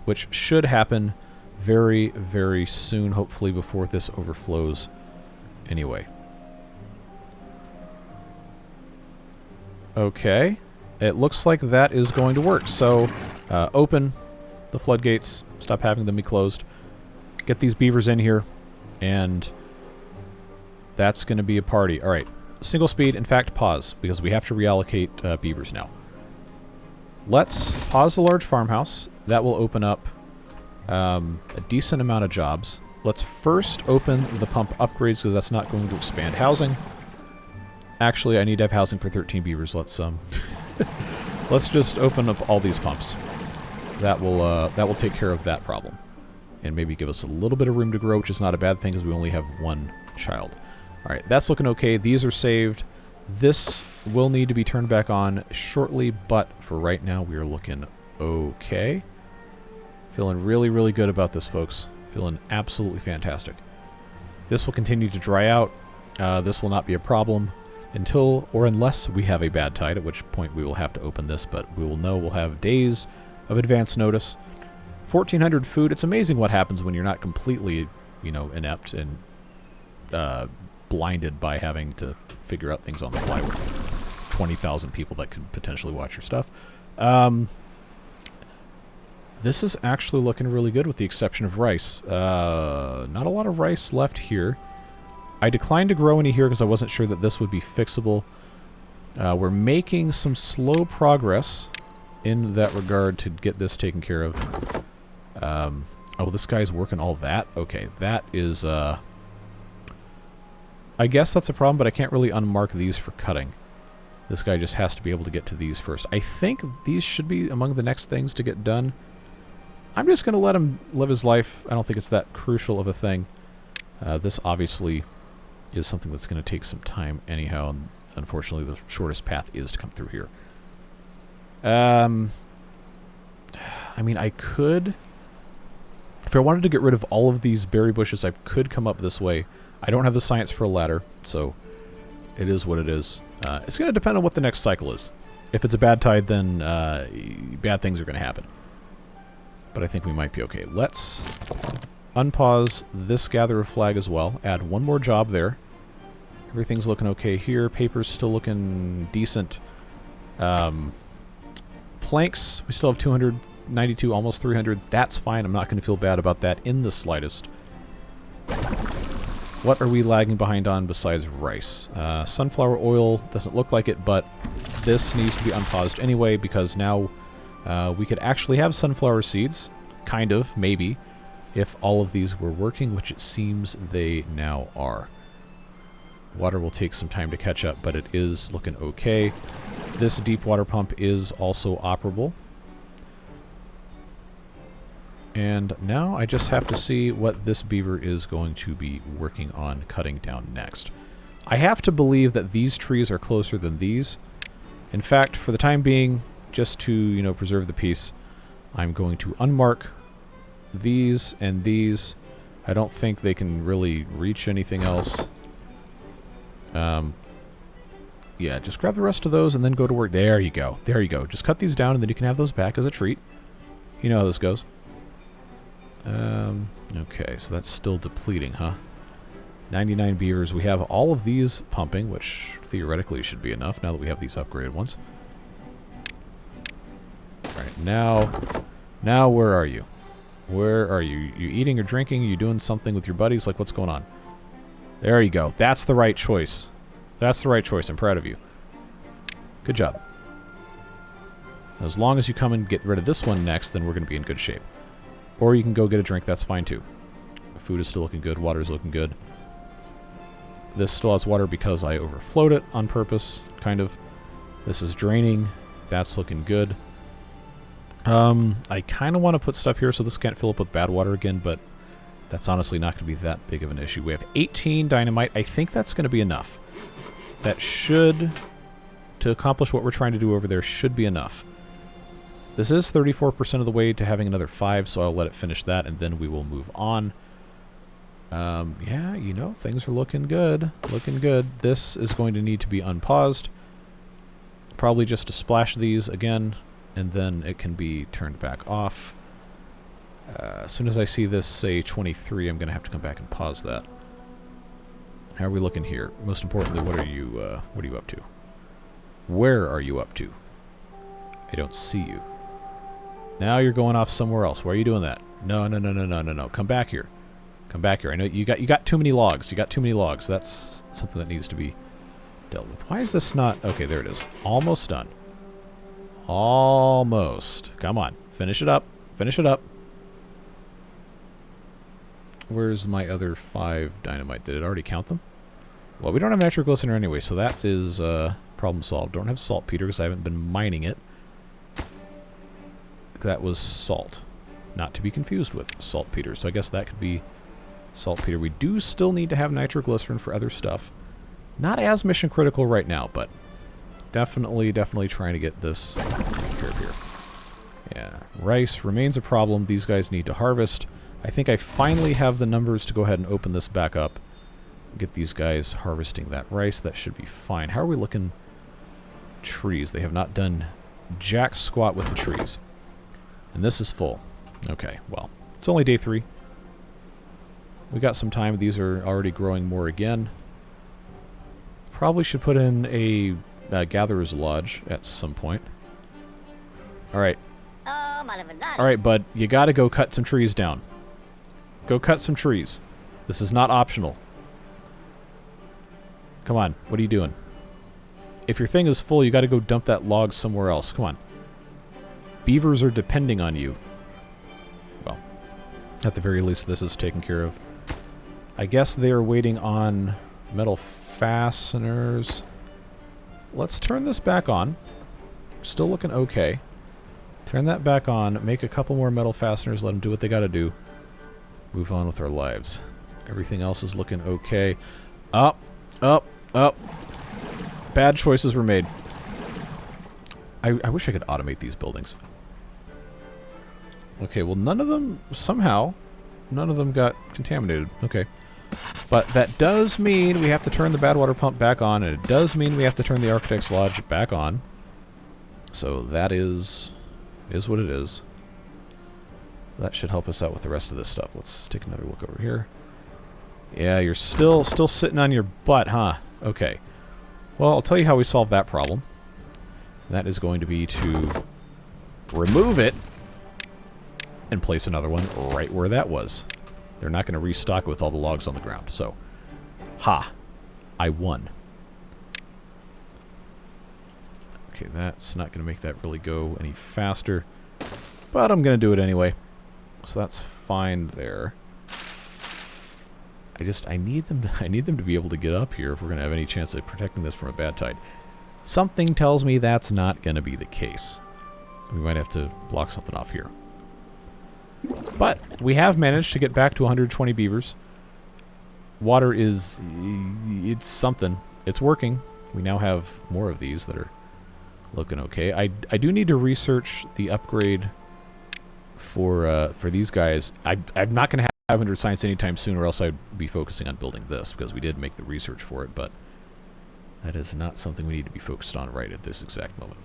which should happen very, very soon, hopefully before this overflows anyway. Okay, it looks like that is going to work. So, open the floodgates, stop having them be closed, get these beavers in here, and that's going to be a party. All right, single speed, in fact, pause, because we have to reallocate beavers now. Let's pause the large farmhouse. That will open up a decent amount of jobs. Let's first open the pump upgrades, because that's not going to expand housing. Actually, I need to have housing for 13 beavers. Let's let's just open up all these pumps. That will take care of that problem, and maybe give us a little bit of room to grow, which is not a bad thing because we only have 1 child. All right, that's looking okay. These are saved. This will need to be turned back on shortly, but for right now, we are looking okay. Feeling really, really good about this, folks. Feeling absolutely fantastic. This will continue to dry out. This will not be a problem until or unless we have a bad tide, at which point we will have to open this, but we will know we'll have days of advance notice. 1,400 food. It's amazing what happens when you're not completely, you know, inept and blinded by having to figure out things on the fly with 20,000 people that could potentially watch your stuff. This is actually looking really good with the exception of rice. Not a lot of rice left here. I declined to grow any here because I wasn't sure that this would be fixable. We're making some slow progress in that regard to get this taken care of. Oh, this guy's working all that? Okay, that is... I guess that's a problem, but I can't really unmark these for cutting. This guy just has to be able to get to these first. I think these should be among the next things to get done. I'm just going to let him live his life. I don't think it's that crucial of a thing. This obviously is something that's going to take some time anyhow, and unfortunately the shortest path is to come through here. I mean, I could... If I wanted to get rid of all of these berry bushes, I could come up this way. I don't have the science for a ladder, so it is what it is. It's going to depend on what the next cycle is. If it's a bad tide, then bad things are going to happen. But I think we might be okay. Let's unpause this gatherer flag as well. Add 1 more job there. Everything's looking okay here. Paper's still looking decent. Planks, we still have 292, almost 300. That's fine. I'm not going to feel bad about that in the slightest. What are we lagging behind on besides rice? Sunflower oil doesn't look like it, but this needs to be unpaused anyway because now we could actually have sunflower seeds. Kind of, maybe, if all of these were working, which it seems they now are. Water will take some time to catch up, but it is looking okay. This deep water pump is also operable. And now I just have to see what this beaver is going to be working on cutting down next. I have to believe that these trees are closer than these. In fact, for the time being, just to, you know, preserve the peace, I'm going to unmark these and these. I don't think they can really reach anything else. Yeah, just grab the rest of those and then go to work. There you go. There you go. Just cut these down and then you can have those back as a treat. You know how this goes. Okay, so that's still depleting, huh? 99 beavers. We have all of these pumping, which theoretically should be enough now that we have these upgraded ones. Alright, now where are you? Where are you? You eating or drinking? You doing something with your buddies? Like, what's going on? There you go. That's the right choice. That's the right choice. I'm proud of you. Good job. As long as you come and get rid of this one next, then we're going to be in good shape. Or you can go get a drink. That's fine, too. Food is still looking good. Water is looking good. This still has water because I overflowed it on purpose, kind of. This is draining. That's looking good. I kind of want to put stuff here so this can't fill up with bad water again, but that's honestly not going to be that big of an issue. We have 18 dynamite. I think that's going to be enough. That should, to accomplish what we're trying to do over there, should be enough. This is 34% of the way to having another 5, so I'll let it finish that, and then we will move on. Yeah, you know, things are looking good. Looking good. This is going to need to be unpaused. Probably just to splash these again, and then it can be turned back off. As soon as I see this say 23, I'm going to have to come back and pause that. How are we looking here? Most importantly, what are you up to? Where are you up to? I don't see you. Now you're going off somewhere else. Why are you doing that? No, no, no, no, no, no, no. Come back here. Come back here. I know you got too many logs. You got too many logs. That's something that needs to be dealt with. Why is this not... Okay, there it is. Almost done. Almost. Come on. Finish it up. Finish it up. Where's my other 5 dynamite? Did it already count them? Well, we don't have nitroglycerin anyway, so that is problem solved. Don't have saltpeter because I haven't been mining it. That was salt. Not to be confused with saltpeter, so I guess that could be saltpeter. We do still need to have nitroglycerin for other stuff. Not as mission critical right now, but definitely trying to get this taken here. Yeah, rice remains a problem. These guys need to harvest. I think I finally have the numbers to go ahead and open this back up. Get these guys harvesting that rice. That should be fine. How are we looking? Trees. They have not done jack squat with the trees. And this is full. Okay, well, it's only day 3. We got some time. These are already growing more again. Probably should put in a gatherer's lodge at some point. Alright. Alright, bud. You gotta go cut some trees down. Go cut some trees. This is not optional. Come on. What are you doing? If your thing is full, you gotta go dump that log somewhere else. Come on. Beavers are depending on you. Well, at the very least, this is taken care of. I guess they are waiting on metal fasteners. Let's turn this back on. Still looking okay. Turn that back on. Make a couple more metal fasteners. Let them do what they gotta do. Move on with our lives. Everything else is looking okay. Up, up, up. Bad choices were made. I wish I could automate these buildings. Okay, well, none of them, somehow, none of them got contaminated. Okay. But that does mean we have to turn the bad water pump back on, and it does mean we have to turn the Architect's Lodge back on. So that is what it is. That should help us out with the rest of this stuff. Let's take another look over here. Yeah, you're still sitting on your butt, huh? Okay. Well, I'll tell you how we solve that problem. That is going to be to remove it and place another one right where that was. They're not going to restock it with all the logs on the ground. So, ha. I won. Okay, that's not going to make that really go any faster. But I'm going to do it anyway. So that's fine there. I need them to be able to get up here if we're going to have any chance of protecting this from a bad tide. Something tells me that's not going to be the case. We might have to block something off here. But we have managed to get back to 120 beavers. Water is... it's something. It's working. We now have more of these that are looking okay. I do need to research the upgrade for these guys. I'm not going to have 500 science anytime soon, or else I'd be focusing on building this, because we did make the research for it, but that is not something we need to be focused on right at this exact moment.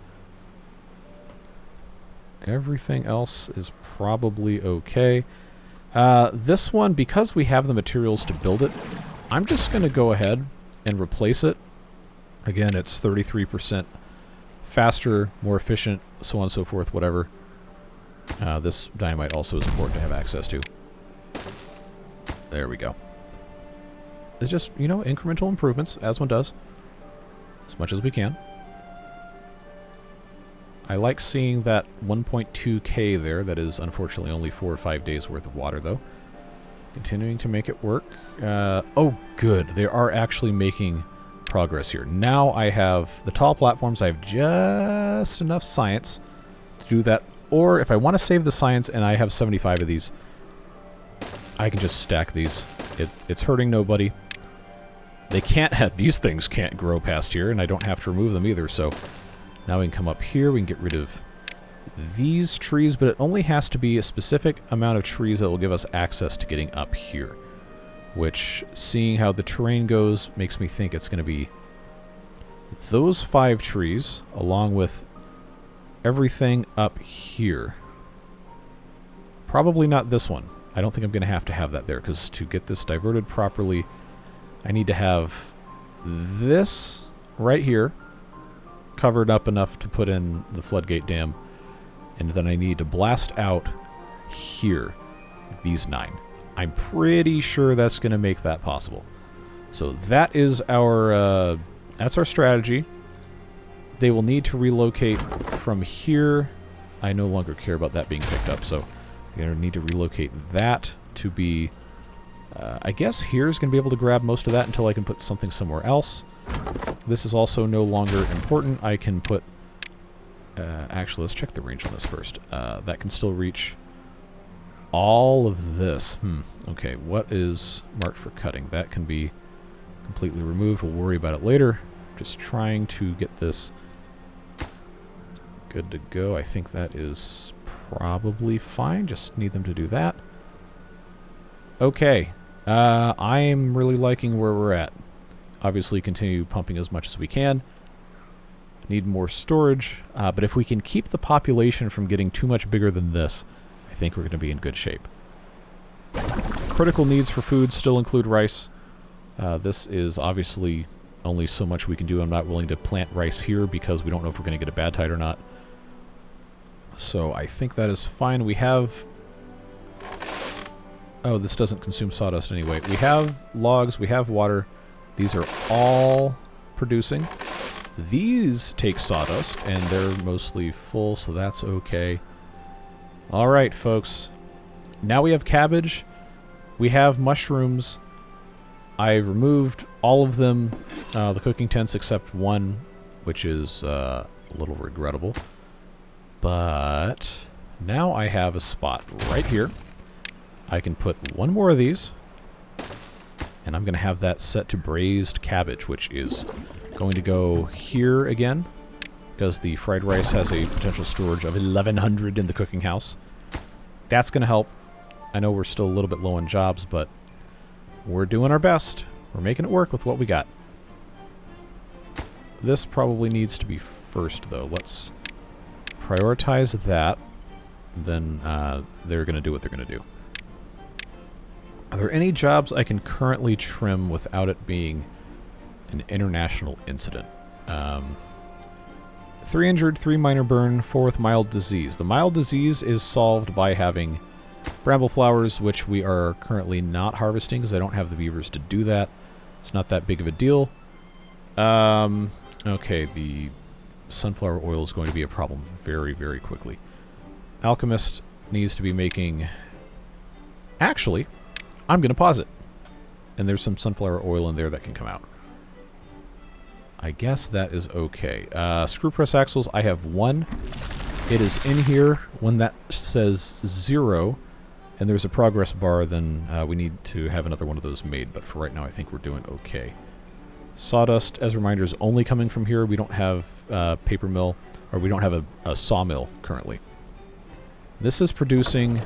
Everything else is probably okay. This one, because we have the materials to build it, I'm just going to go ahead and replace it. Again, it's 33% faster, more efficient, so on and so forth, whatever. This dynamite also is important to have access to. There we go. It's just, you know, incremental improvements, as one does. As much as we can. I like seeing that 1.2k there. That is unfortunately only 4 or 5 days worth of water, though. Continuing to make it work. Oh, good. They are actually making progress here. Now I have the tall platforms. I have just enough science to do that. Or if I want to save the science and I have 75 of these, I can just stack these. It's hurting nobody. They can't have, these things can't grow past here, and I don't have to remove them either, so now we can come up here, we can get rid of these trees, but it only has to be a specific amount of trees that will give us access to getting up here, which, seeing how the terrain goes, makes me think it's going to be those 5 trees, along with everything up here. Probably not this one. I don't think I'm going to have that there, because to get this diverted properly, I need to have this right here covered up enough to put in the floodgate dam, and then I need to blast out here these 9. I'm pretty sure that's going to make that possible. So that is our that's our strategy. They will need to relocate from here. I no longer care about that being picked up, so we're going to need to relocate that to be I guess here's going to be able to grab most of that until I can put something somewhere else. This is also no longer important. I can put... actually, let's check the range on this first. That can still reach all of this. Okay, what is marked for cutting? That can be completely removed. We'll worry about it later. Just trying to get this good to go. I think that is probably fine. Just need them to do that. Okay. I'm really liking where we're at. Obviously, continue pumping as much as we can. Need more storage, but if we can keep the population from getting too much bigger than this, I think we're going to be in good shape. Critical needs for food still include rice. This is obviously only so much we can do. I'm not willing to plant rice here because we don't know if we're going to get a bad tide or not. So I think that is fine. We have... Oh, this doesn't consume sawdust anyway. We have logs, we have water. These are all producing. These take sawdust, and they're mostly full, so that's okay. Alright, folks. Now we have cabbage. We have mushrooms. I removed all of them, the cooking tents, except one, which is a little regrettable. But now I have a spot right here. I can put one more of these, and I'm going to have that set to braised cabbage, which is going to go here again, because the fried rice has a potential storage of 1,100 in the cooking house. That's going to help. I know we're still a little bit low on jobs, but we're doing our best. We're making it work with what we got. This probably needs to be first, though. Let's prioritize that. Then they're going to do what they're going to do. Are there any jobs I can currently trim without it being an international incident? 3 injured, 3 minor burn, 4 with mild disease. The mild disease is solved by having bramble flowers, which we are currently not harvesting because I don't have the beavers to do that. It's not that big of a deal. Okay, the sunflower oil is going to be a problem very, very quickly. Alchemist needs to be making... Actually... I'm going to pause it. And there's some sunflower oil in there that can come out. I guess that is okay. Screw press axles, I have 1. It is in here. When that says 0, and there's a progress bar, then we need to have another one of those made. But for right now, I think we're doing okay. Sawdust, as a reminder, is only coming from here. We don't have paper mill, or we don't have a sawmill currently. This is producing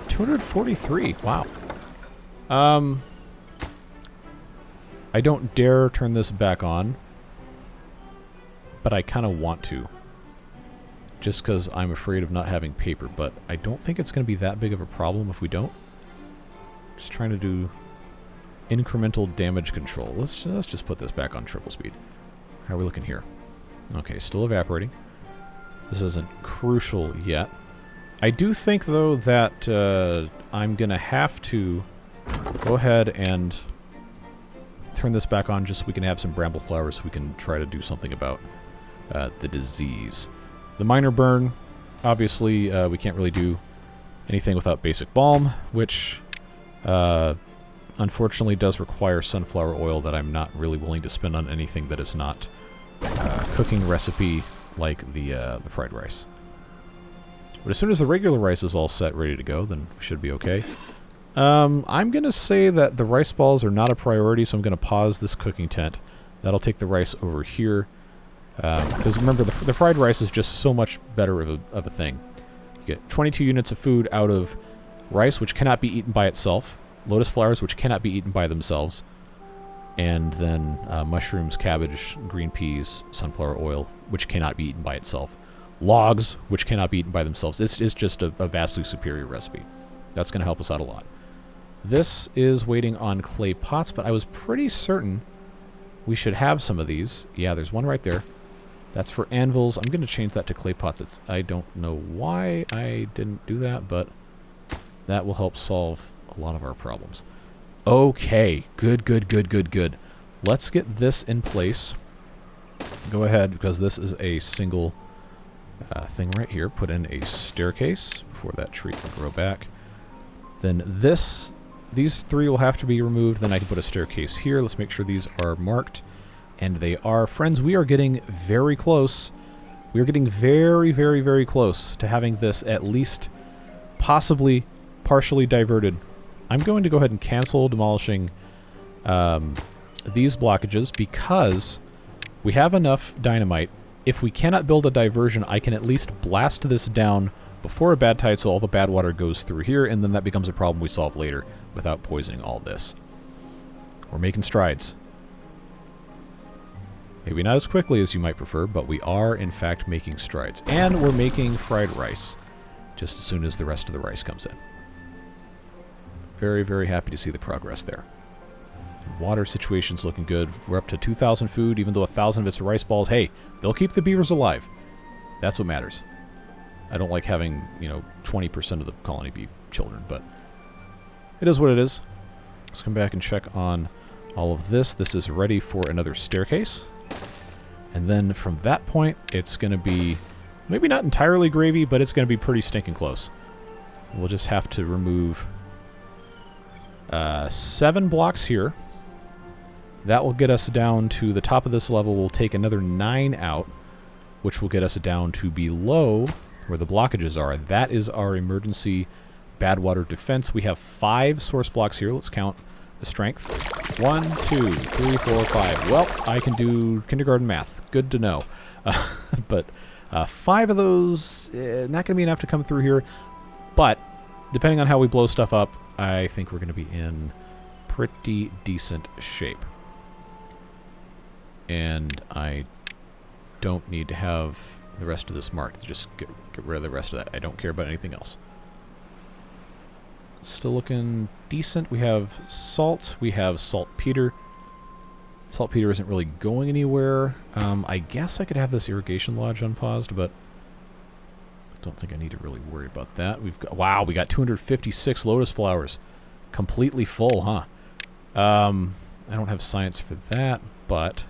243. Wow. I don't dare turn this back on, but I kind of want to. Just because I'm afraid of not having paper, but I don't think it's going to be that big of a problem if we don't. Just trying to do incremental damage control. Let's just put this back on triple speed. How are we looking here? Okay, still evaporating. This isn't crucial yet. I do think, though, that I'm going to have to go ahead and turn this back on just so we can have some bramble flowers so we can try to do something about the disease. The minor burn, obviously, we can't really do anything without basic balm, which unfortunately does require sunflower oil that I'm not really willing to spend on anything that is not cooking recipe like the fried rice. But as soon as the regular rice is all set, ready to go, then we should be okay. I'm going to say that the rice balls are not a priority, so I'm going to pause this cooking tent. That'll take the rice over here. Because remember, the fried rice is just so much better of a thing. You get 22 units of food out of rice, which cannot be eaten by itself. Lotus flowers, which cannot be eaten by themselves. And then mushrooms, cabbage, green peas, sunflower oil, which cannot be eaten by itself. Logs, which cannot be eaten by themselves. It's just a vastly superior recipe. That's going to help us out a lot. This is waiting on clay pots, but I was pretty certain we should have some of these. Yeah, there's one right there. That's for anvils. I'm going to change that to clay pots. I don't know why I didn't do that, but that will help solve a lot of our problems. Okay, good. Let's get this in place. Go ahead, because this is a single thing right here. Put in a staircase before that tree can grow back. Then these three will have to be removed. Then I can put a staircase here. Let's make sure these are marked. And they are. Friends, we are getting very close. We are getting very close to having this at least possibly partially diverted. I'm going to go ahead and cancel demolishing these blockages because we have enough dynamite. If we cannot build a diversion, I can at least blast this down before a bad tide so all the bad water goes through here, and then that becomes a problem we solve later without poisoning all this. We're making strides. Maybe not as quickly as you might prefer, but we are in fact making strides. And we're making fried rice just as soon as the rest of the rice comes in. Very happy to see the progress there. Water situation's looking good. We're up to 2,000 food, even though 1,000 of it's rice balls. Hey, they'll keep the beavers alive. That's what matters. I don't like having, 20% of the colony be children, but it is what it is. Let's come back and check on all of this. This is ready for another staircase. And then from that point, it's going to be maybe not entirely gravy, but it's going to be pretty stinking close. We'll just have to remove 7 blocks here. That will get us down to the top of this level. We'll take another 9 out, which will get us down to below where the blockages are. That is our emergency bad water defense. We have 5 source blocks here. Let's count the strength. 1, 2, 3, 4, 5. Well, I can do kindergarten math. Good to know. But 5 of those, not going to be enough to come through here. But depending on how we blow stuff up, I think we're going to be in pretty decent shape. And I don't need to have the rest of this marked. Just get rid of the rest of that. I don't care about anything else. Still looking decent. We have salt. We have saltpeter. Saltpeter isn't really going anywhere. I guess I could have this irrigation lodge unpaused, but I don't think I need to really worry about that. We've got, wow, we got 256 lotus flowers. Completely full, huh? I don't have science for that, but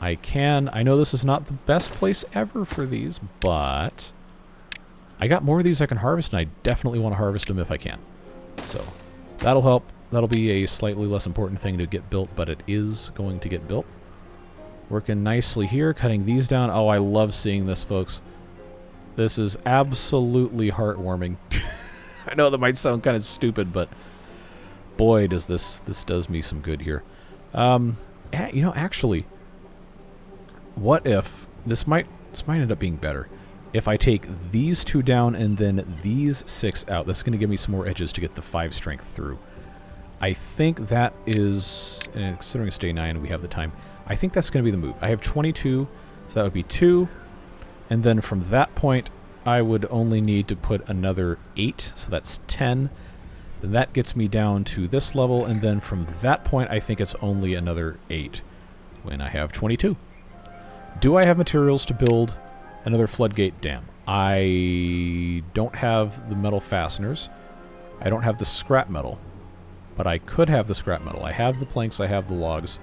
I can. I know this is not the best place ever for these, but I got more of these I can harvest, and I definitely want to harvest them if I can. So that'll help. That'll be a slightly less important thing to get built, but it is going to get built. Working nicely here, cutting these down. Oh, I love seeing this, folks. This is absolutely heartwarming. I know that might sound kind of stupid, but boy, does this does me some good here. Actually, what if this might end up being better if I take these 2 down and then these 6 out? That's going to give me some more edges to get the 5 strength through. I think that is, and considering it's day 9 and we have the time, I think that's going to be the move. I have 22, so that would be 2. And then from that point, I would only need to put another 8, so that's 10. Then that gets me down to this level, and then from that point, I think it's only another 8 when I have 22. Do I have materials to build another floodgate dam? I don't have the metal fasteners. I don't have the scrap metal. But I could have the scrap metal. I have the planks, I have the logs.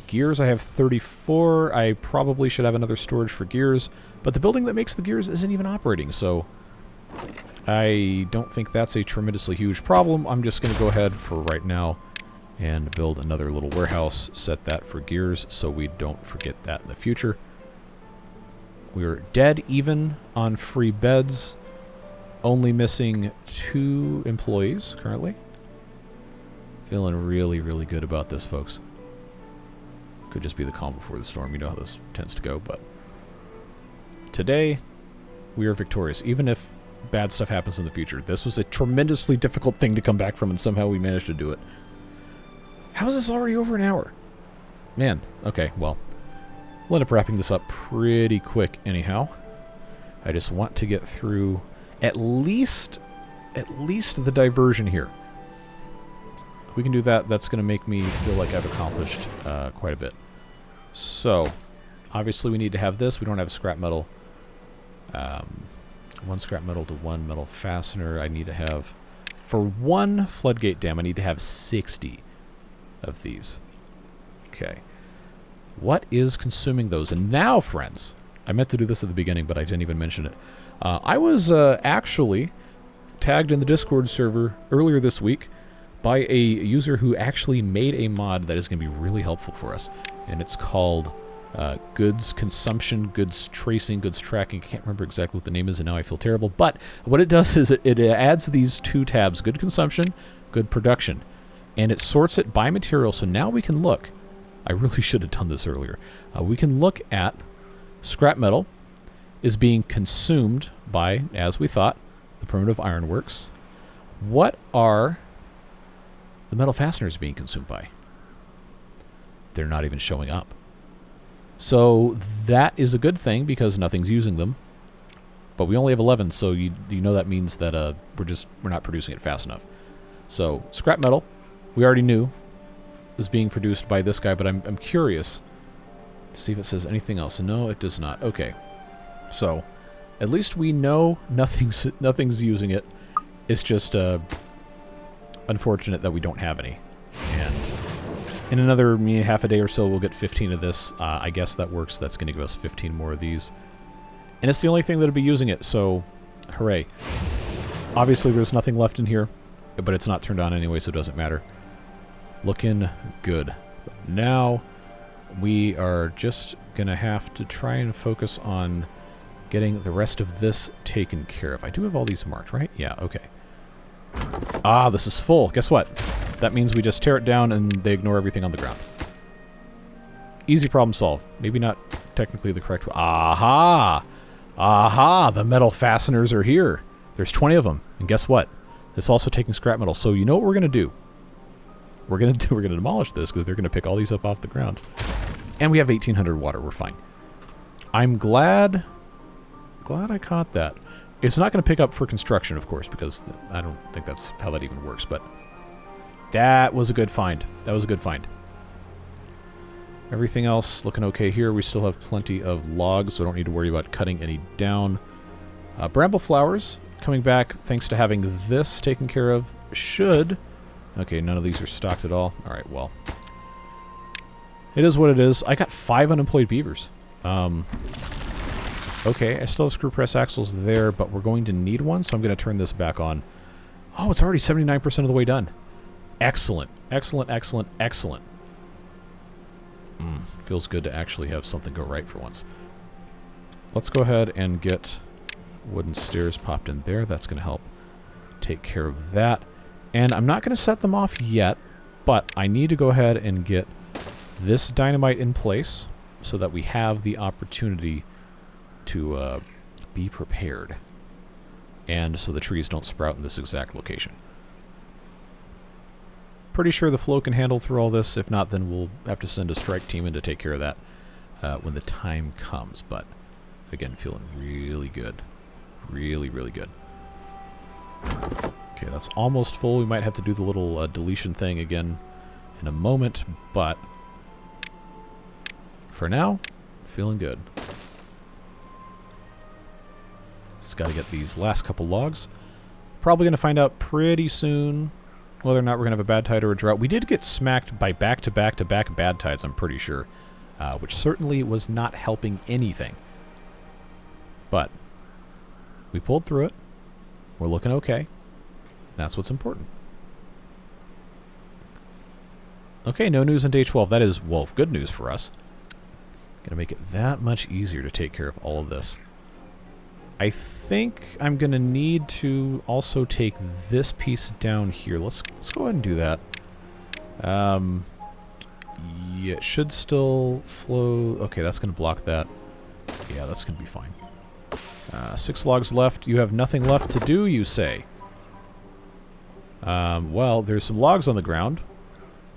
Gears, I have 34. I probably should have another storage for gears. But the building that makes the gears isn't even operating, so I don't think that's a tremendously huge problem. I'm just going to go ahead for right now and build another little warehouse, set that for gears so we don't forget that in the future. We're dead even on free beds. Only missing 2 employees currently. Feeling really, really good about this, folks. Could just be the calm before the storm. You know how this tends to go, but today we are victorious. Even if bad stuff happens in the future. This was a tremendously difficult thing to come back from, and somehow we managed to do it. How is this already over an hour? Man, okay, well, we'll end up wrapping this up pretty quick anyhow. I just want to get through at least the diversion here. If we can do that, that's going to make me feel like I've accomplished quite a bit. So, obviously we need to have this. We don't have scrap metal. 1 scrap metal to 1 metal fastener. I need to have, for 1 floodgate dam, I need to have 60 of these. Okay. What is consuming those? And now, friends, I meant to do this at the beginning, but I didn't even mention it. I was actually tagged in the Discord server earlier this week by a user who actually made a mod that is going to be really helpful for us. And it's called goods consumption, goods tracing, goods tracking. I can't remember exactly what the name is, and now I feel terrible. But what it does is it adds these 2 tabs, good consumption, good production. And it sorts it by material, so now we can look. I really should have done this earlier. We can look at scrap metal is being consumed by, as we thought, the primitive ironworks. What are the metal fasteners being consumed by? They're not even showing up. So that is a good thing because nothing's using them. But we only have 11, so you know that means that we're not producing it fast enough. So scrap metal, we already knew, is being produced by this guy, but I'm curious to see if it says anything else. No, it does not. Okay. So at least we know nothing's using it. It's just unfortunate that we don't have any. And in another half a day or so, we'll get 15 of this. I guess that works. That's going to give us 15 more of these. And it's the only thing that'll be using it, so hooray. Obviously, there's nothing left in here, but it's not turned on anyway, so it doesn't matter. Looking good. Now, we are just going to have to try and focus on getting the rest of this taken care of. I do have all these marked, right? Yeah, okay. Ah, this is full. Guess what? That means we just tear it down and they ignore everything on the ground. Easy problem solved. Maybe not technically the correct one. Aha! Aha! The metal fasteners are here. There's 20 of them. And guess what? It's also taking scrap metal. So you know what we're going to do? We're going to demolish this because they're going to pick all these up off the ground. And we have 1,800 water. We're fine. I'm glad I caught that. It's not going to pick up for construction, of course, because I don't think that's how that even works, but that was a good find. That was a good find. Everything else looking okay here. We still have plenty of logs, so I don't need to worry about cutting any down. Bramble flowers coming back thanks to having this taken care of. Should... Okay, none of these are stocked at all. Alright, well. It is what it is. I got 5 unemployed beavers. Okay, I still have screw press axles there, but we're going to need one, so I'm going to turn this back on. Oh, it's already 79% of the way done. Excellent. Excellent, excellent, excellent. Feels good to actually have something go right for once. Let's go ahead and get wooden stairs popped in there. That's going to help take care of that. And I'm not going to set them off yet, but I need to go ahead and get this dynamite in place so that we have the opportunity to be prepared. And so the trees don't sprout in this exact location. Pretty sure the flow can handle through all this. If not, then we'll have to send a strike team in to take care of that when the time comes. But, again, feeling really good. Really, really good. Okay, that's almost full. We might have to do the little deletion thing again in a moment, but for now, feeling good. Just got to get these last couple logs. Probably going to find out pretty soon whether or not we're going to have a bad tide or a drought. We did get smacked by back-to-back-to-back bad tides, I'm pretty sure, which certainly was not helping anything. But we pulled through it. We're looking okay. That's what's important. Okay, no news on day 12. That is, well, good news for us. Gonna make it that much easier to take care of all of this. I think I'm gonna need to also take this piece down here. Let's go ahead and do that. Yeah, it should still flow. Okay, that's gonna block that. Yeah, that's gonna be fine. 6 logs left. You have nothing left to do, you say? Well, there's some logs on the ground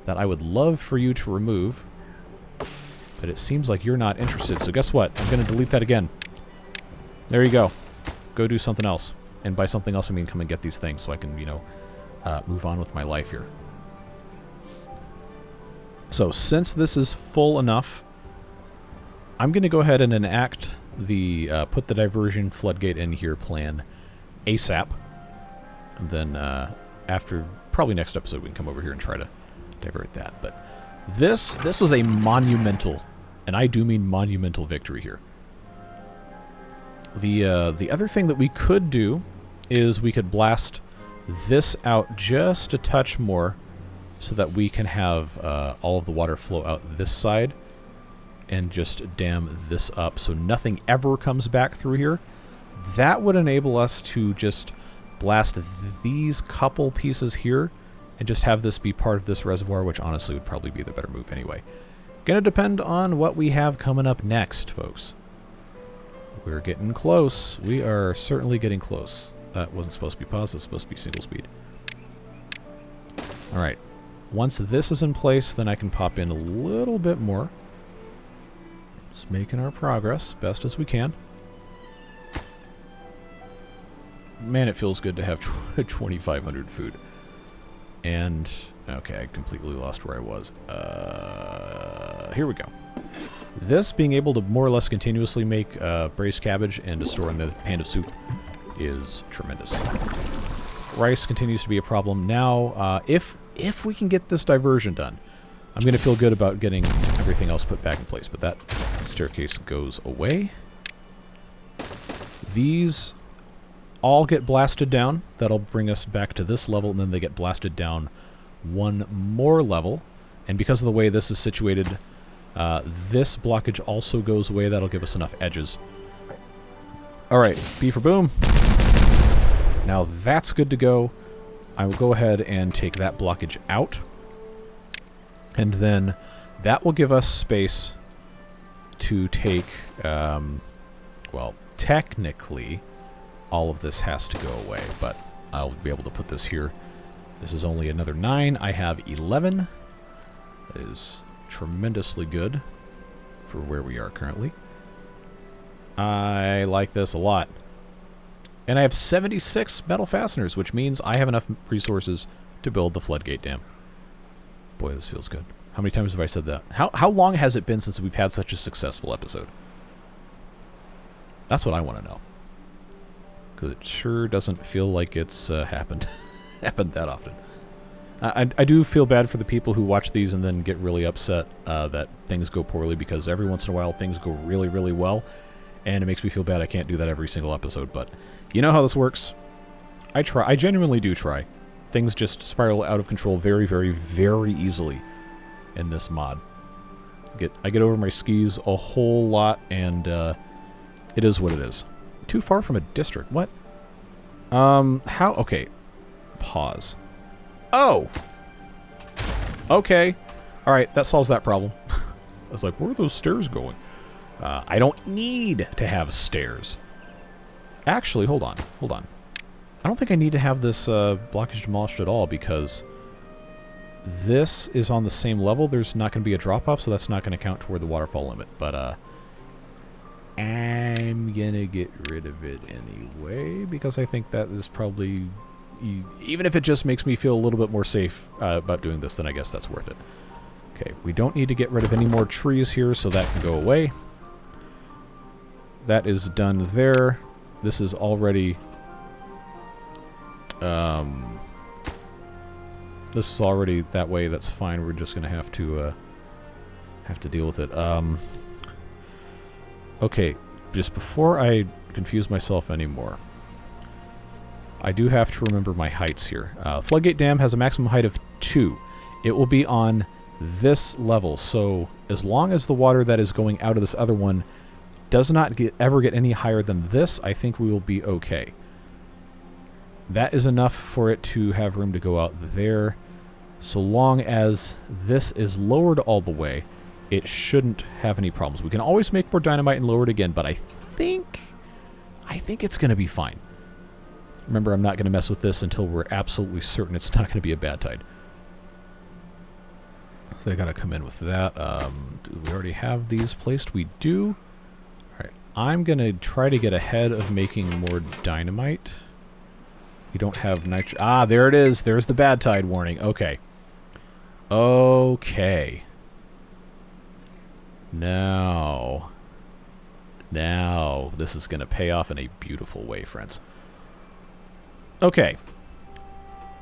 that I would love for you to remove, but it seems like you're not interested. So guess what? I'm gonna delete that again. There you go. Go do something else. And by something else, I mean come and get these things so I can, you know, move on with my life here. So since this is full enough, I'm going to go ahead and enact the put the diversion floodgate in here plan ASAP. And then after probably next episode, we can come over here and try to divert that. But this was a monumental, and I do mean monumental, victory here. The other thing that we could do is we could blast this out just a touch more so that we can have all of the water flow out this side and just dam this up so nothing ever comes back through here. That would enable us to just blast these couple pieces here and just have this be part of this reservoir, which honestly would probably be the better move anyway. Gonna depend on what we have coming up next, folks. We're getting close. We are certainly getting close. That wasn't supposed to be pause, it was supposed to be single speed. Alright. Once this is in place, then I can pop in a little bit more. Just making our progress best as we can. Man, it feels good to have 2,500 food. And, okay, I completely lost where I was. Here we go. This being able to more or less continuously make braised cabbage and to store in the pan of soup is tremendous. Rice continues to be a problem. Now, if we can get this diversion done, I'm going to feel good about getting everything else put back in place. But that staircase goes away. These all get blasted down. That'll bring us back to this level, and then they get blasted down one more level. And because of the way this is situated, this blockage also goes away. That'll give us enough edges. Alright, B for boom. Now that's good to go. I will go ahead and take that blockage out. And then that will give us space to take, well, technically, all of this has to go away, but I'll be able to put this here. This is only another 9. I have 11. That is tremendously good for where we are currently. I like this a lot. And I have 76 metal fasteners, which means I have enough resources to build the floodgate dam. Boy, this feels good. How many times have I said that? How long has it been since we've had such a successful episode? That's what I want to know. Because it sure doesn't feel like it's happened that often. I do feel bad for the people who watch these and then get really upset that things go poorly, because every once in a while things go really, really well, and it makes me feel bad I can't do that every single episode. But you know how this works. I try. I genuinely do try. Things just spiral out of control very, very, very easily in this mod. I get over my skis a whole lot, and it is what it is. Too far from a district. What? How? Okay. Pause. Oh! Okay. Alright, that solves that problem. I was like, where are those stairs going? I don't need to have stairs. Actually, hold on. Hold on. I don't think I need to have this blockage demolished at all, because this is on the same level. There's not going to be a drop-off, so that's not going to count toward the waterfall limit. But I'm going to get rid of it anyway, because I think that is probably... Even if it just makes me feel a little bit more safe about doing this, then I guess that's worth it. Okay, we don't need to get rid of any more trees here, so that can go away. That is done there. This is already... this is already that way. That's fine. We're just going to have to deal with it. Okay, just before I confuse myself anymore, I do have to remember my heights here. Floodgate Dam has a maximum height of 2. It will be on this level, so as long as the water that is going out of this other one does not ever get any higher than this, I think we will be okay. That is enough for it to have room to go out there. So long as this is lowered all the way, it shouldn't have any problems. We can always make more dynamite and lower it again, but I think it's going to be fine. Remember, I'm not going to mess with this until we're absolutely certain it's not going to be a bad tide. So I got to come in with that. Do we already have these placed? We do. All right, I'm going to try to get ahead of making more dynamite. We don't have nitro... Ah, there it is. There's the bad tide warning. Okay. Okay. Now, this is going to pay off in a beautiful way, friends. Okay.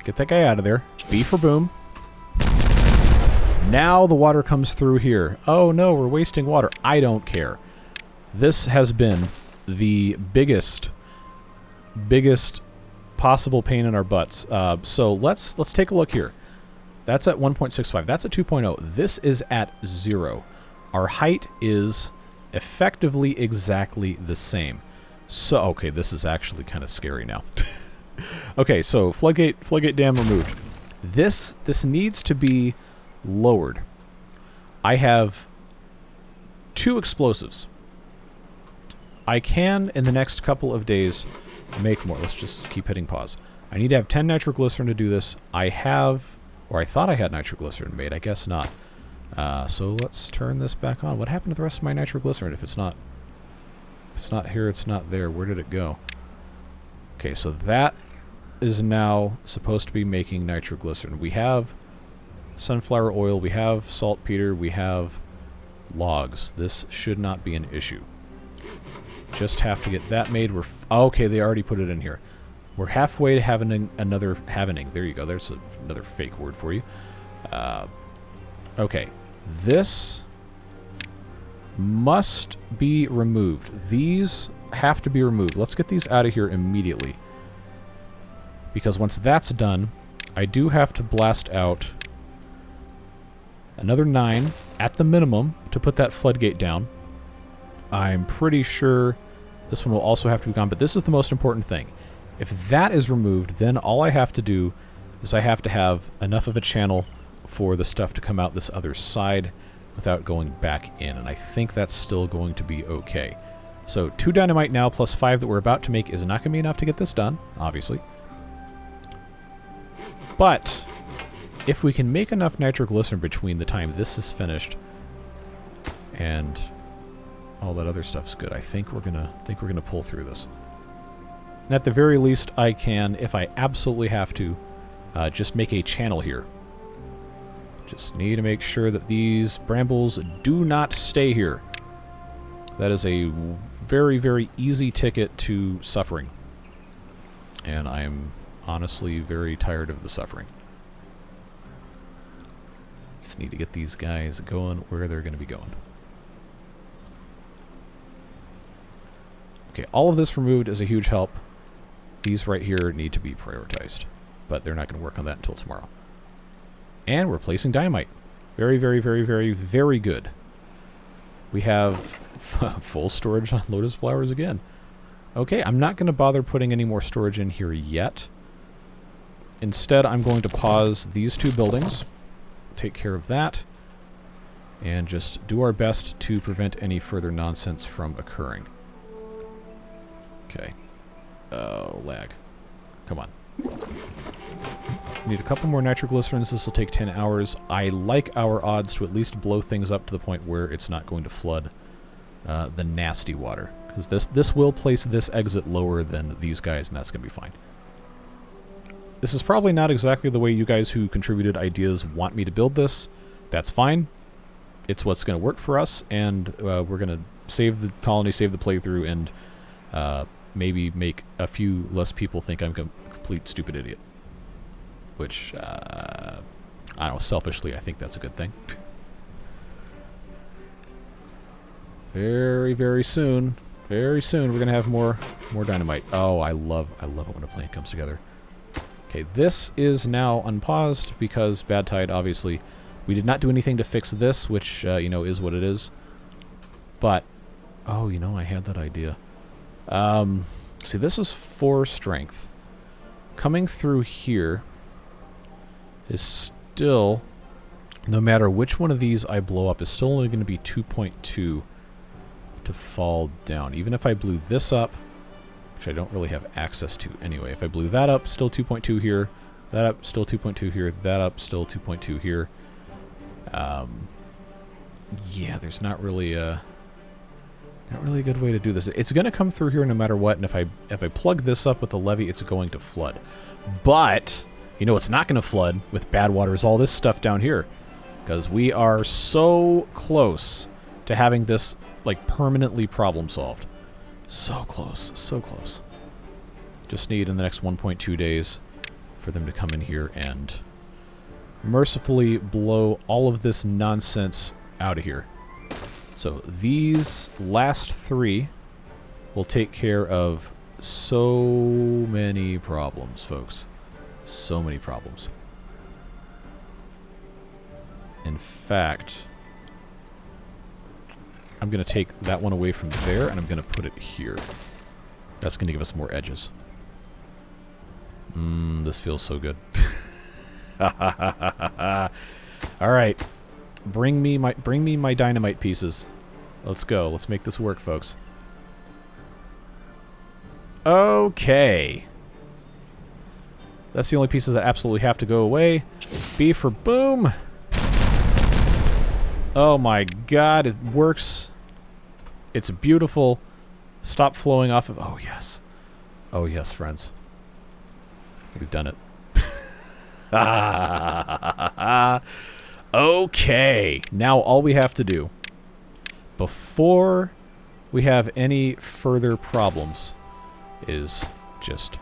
Get that guy out of there. B for boom. Now the water comes through here. Oh no, we're wasting water. I don't care. This has been the biggest possible pain in our butts. So let's take a look here. That's at 1.65. That's at 2.0. This is at 0. Our height is effectively exactly the same. So, okay, this is actually kind of scary now. Okay, so floodgate dam removed. This needs to be lowered. I have 2 explosives. I can, in the next couple of days, make more. Let's just keep hitting pause. I need to have 10 nitroglycerin to do this. I have, or I thought I had nitroglycerin made. I guess not. So let's turn this back on. What happened to the rest of my nitroglycerin? If it's not here, it's not there. Where did it go? Okay, so that is now supposed to be making nitroglycerin. We have sunflower oil, we have saltpeter, we have logs. This should not be an issue. Just have to get that made. Okay, they already put it in here. We're halfway to having another happening. There you go. There's another fake word for you. Okay, this must be removed. These have to be removed. Let's get these out of here immediately. Because once that's done, I do have to blast out another 9 at the minimum to put that floodgate down. I'm pretty sure this one will also have to be gone, but this is the most important thing. If that is removed, then all I have to do is I have to have enough of a channel for the stuff to come out this other side without going back in, and I think that's still going to be okay. So 2 dynamite now plus 5 that we're about to make is not going to be enough to get this done, obviously. But if we can make enough nitroglycerin between the time this is finished and all that other stuff's good, I think we're gonna pull through this. And at the very least, I can, if I absolutely have to, just make a channel here. Just need to make sure that these brambles do not stay here. That is a very, very easy ticket to suffering. And I'm honestly very tired of the suffering. Just need to get these guys going where they're going to be going. Okay, all of this removed is a huge help. These right here need to be prioritized, but they're not going to work on that until tomorrow. And we're placing dynamite. Very, very, very, very, very good. We have full storage on lotus flowers again. Okay, I'm not going to bother putting any more storage in here yet. Instead, I'm going to pause these 2 buildings, take care of that, and just do our best to prevent any further nonsense from occurring. Okay. Oh, lag. Come on. Need a couple more nitroglycerins. This will take 10 hours. I like our odds to at least blow things up to the point where it's not going to flood the nasty water. Because this will place this exit lower than these guys, and that's going to be fine. This is probably not exactly the way you guys who contributed ideas want me to build this. That's fine. It's what's going to work for us, and we're going to save the colony, save the playthrough, and maybe make a few less people think I'm a complete stupid idiot. Which, I don't know, selfishly I think that's a good thing. Very, very soon, we're going to have more dynamite. Oh, I love it when a plan comes together. Okay, this is now unpaused because Bad Tide, obviously. We did not do anything to fix this, which, you know, is what it is. But, oh, you know, I had that idea. See, this is 4 strength. Coming through here is still, no matter which one of these I blow up, is still only going to be 2.2 to fall down. Even if I blew this up, which I don't really have access to anyway. If I blew that up, still 2.2 here. That up, still 2.2 here. That up, still 2.2 here. Yeah, there's not really a good way to do this. It's going to come through here no matter what, and if I plug this up with the levee, it's going to flood. But you know it's not going to flood with bad water is all this stuff down here, because we are so close to having this like permanently problem solved. So close, so close. Just need in the next 1.2 days for them to come in here and mercifully blow all of this nonsense out of here. So these last 3 will take care of so many problems, folks. So many problems. In fact, I'm going to take that one away from there, and I'm going to put it here. That's going to give us more edges. This feels so good. All right. Bring me my dynamite pieces. Let's go. Let's make this work, folks. Okay. That's the only pieces that absolutely have to go away. B for boom. Oh my god, it works. It's beautiful. Stop flowing off of... Oh, yes. Oh, yes, friends. We've done it. Okay. Now all we have to do, before we have any further problems, is just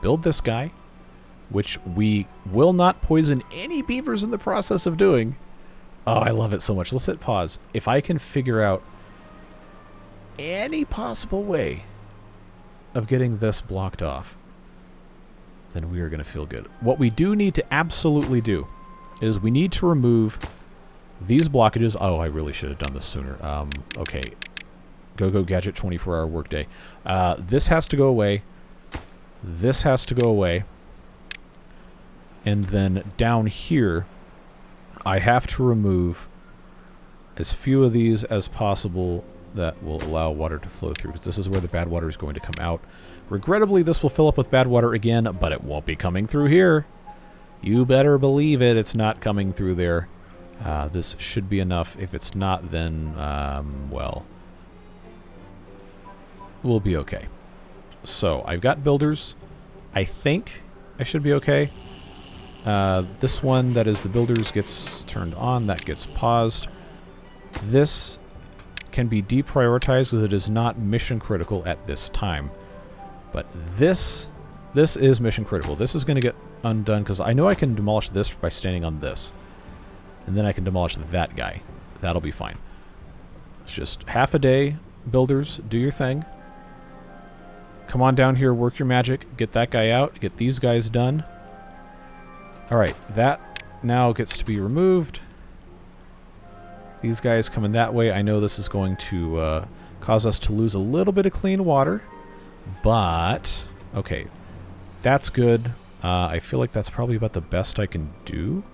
build this guy, which we will not poison any beavers in the process of doing. Oh, I love it so much. Let's hit pause. If I can figure out any possible way of getting this blocked off, then we are going to feel good. What we do need to absolutely do is we need to remove these blockages. Oh, I really should have done this sooner. Okay. Go gadget 24-hour workday. This has to go away. This has to go away. And then down here, I have to remove as few of these as possible that will allow water to flow through, because this is where the bad water is going to come out. Regrettably, this will fill up with bad water again, but it won't be coming through here. You better believe it, it's not coming through there. This should be enough. If it's not, then, well, we'll be okay. So, I've got builders. I think I should be okay. This one, that is the builders, gets turned on. That gets paused. This can be deprioritized because it is not mission critical at this time. But this is mission critical. This is going to get undone because I know I can demolish this by standing on this. And then I can demolish that guy. That'll be fine. It's just half a day. Builders, do your thing. Come on down here, work your magic. Get that guy out. Get these guys done. Alright, that now gets to be removed. These guys coming that way. I know this is going to cause us to lose a little bit of clean water. But, okay, that's good. I feel like that's probably about the best I can do.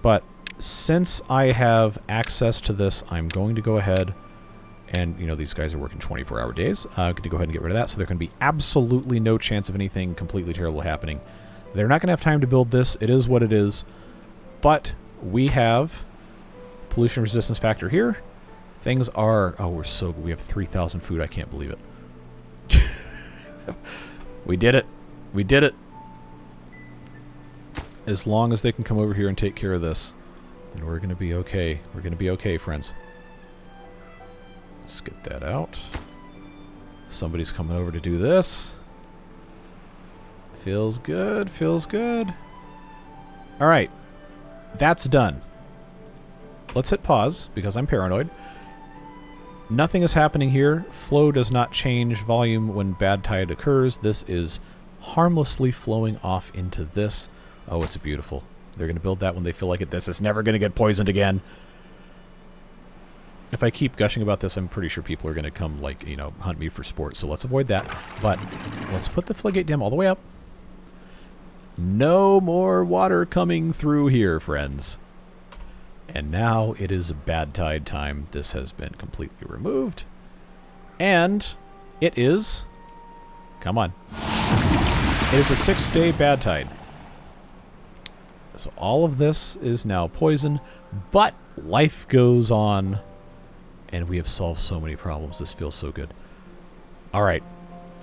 But since I have access to this, I'm going to go ahead and, you know, these guys are working 24-hour days. I'm going to go ahead and get rid of that, so there can be absolutely no chance of anything completely terrible happening. They're not going to have time to build this. It is what it is. But we have pollution resistance factor here. Things are... Oh, we're so good. We have 3,000 food. I can't believe it. We did it. We did it. As long as they can come over here and take care of this, then we're going to be okay. We're going to be okay, friends. Let's get that out. Somebody's coming over to do this. Feels good, feels good. Alright. That's done. Let's hit pause, because I'm paranoid. Nothing is happening here. Flow does not change volume when bad tide occurs. This is harmlessly flowing off into this. Oh, it's beautiful. They're going to build that when they feel like it. This is never going to get poisoned again. If I keep gushing about this, I'm pretty sure people are going to come, like, you know, hunt me for sport. So let's avoid that. But let's put the floodgate dam all the way up. No more water coming through here, friends. And now it is bad tide time. This has been completely removed. And it is... Come on. It is a 6-day bad tide. So all of this is now poison, but life goes on. And we have solved so many problems. This feels so good. Alright.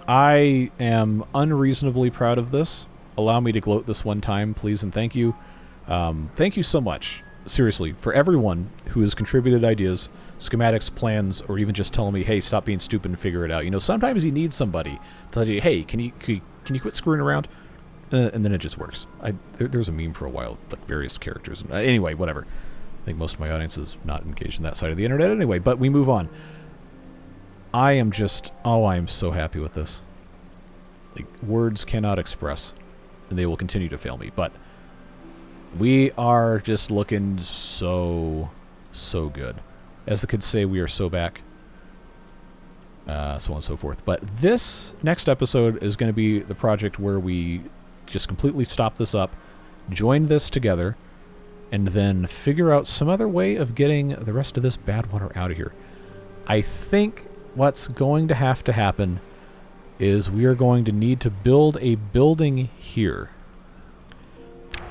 I am unreasonably proud of this. Allow me to gloat this one time, please and thank you. Thank you so much. Seriously, for everyone who has contributed ideas, schematics, plans, or even just telling me, hey, stop being stupid and figure it out. You know, sometimes you need somebody to tell you, hey, can you quit screwing around? And then it just works. There was a meme for a while, like various characters. Anyway, whatever. I think most of my audience is not engaged in that side of the internet anyway, but we move on. I am just... Oh, I am so happy with this. Like, words cannot express, and they will continue to fail me, but... We are just looking so good. As the kids say, we are so back. So on and so forth. But this next episode is going to be the project where we just completely stop this up, join this together, and then figure out some other way of getting the rest of this bad water out of here. I think what's going to happen is we are going to need to build a building here.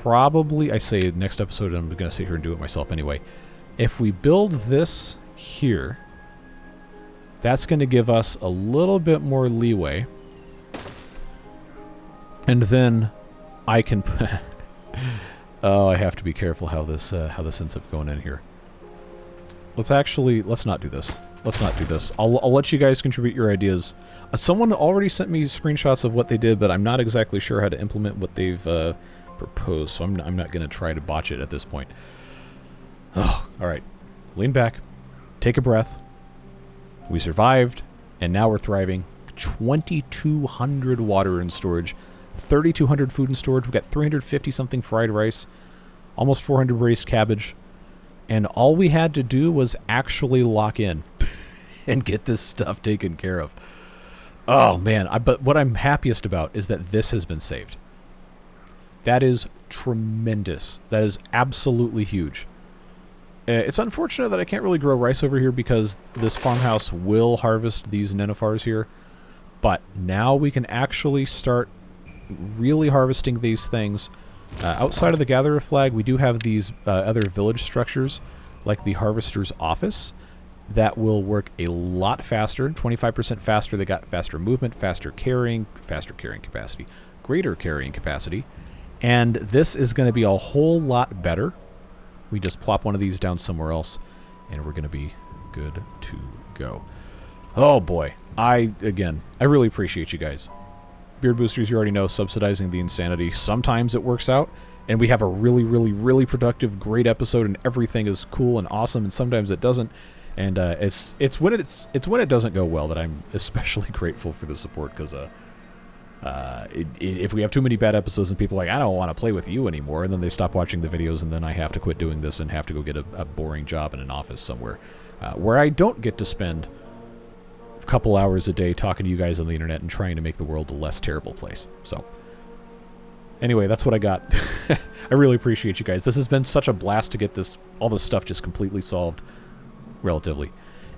Probably, I say next episode, I'm going to sit here and do it myself anyway. If we build this here, that's going to give us a little bit more leeway. And then I can... Oh, I have to be careful how this ends up going in here. Let's not do this. Let's not do this. I'll let you guys contribute your ideas. Someone already sent me screenshots of what they did, but I'm not exactly sure how to implement what they've... proposed, so I'm not going to try to botch it at this point. Oh, all right. Lean back. Take a breath. We survived, and now we're thriving. 2,200 water in storage. 3,200 food in storage. We've got 350-something fried rice. Almost 400 raised cabbage. And all we had to do was actually lock in and get this stuff taken care of. Oh, man. But what I'm happiest about is that this has been saved. That is tremendous. That is absolutely huge. It's unfortunate that I can't really grow rice over here because this farmhouse will harvest these nenuphars here. But now we can actually start really harvesting these things. Outside of the gatherer flag, we do have these other village structures, like the harvester's office, that will work a lot faster, 25% faster. They got faster movement, faster carrying capacity, greater carrying capacity. And this is going to be a whole lot better. We just plop one of these down somewhere else, and we're going to be good to go. Oh, boy. I really appreciate you guys. Beard Boosters, you already know, subsidizing the insanity. Sometimes it works out, and we have a really, really, really productive, great episode, and everything is cool and awesome, and sometimes it doesn't. And it's when it doesn't go well that I'm especially grateful for the support, because... if we have too many bad episodes and people are like, I don't want to play with you anymore, and then they stop watching the videos, and then I have to quit doing this and have to go get a boring job in an office somewhere where I don't get to spend a couple hours a day talking to you guys on the internet and trying to make the world a less terrible place. So anyway, that's what I got. I really appreciate you guys. This has been such a blast to get all this stuff just completely solved relatively,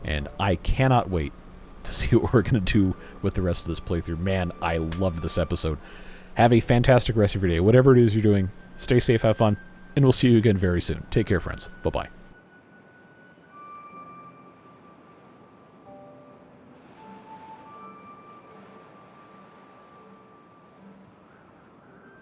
and I cannot wait to see what we're going to do with the rest of this playthrough. Man, I loved this episode. Have a fantastic rest of your day. Whatever it is you're doing, stay safe, have fun, and we'll see you again very soon. Take care, friends. Bye-bye.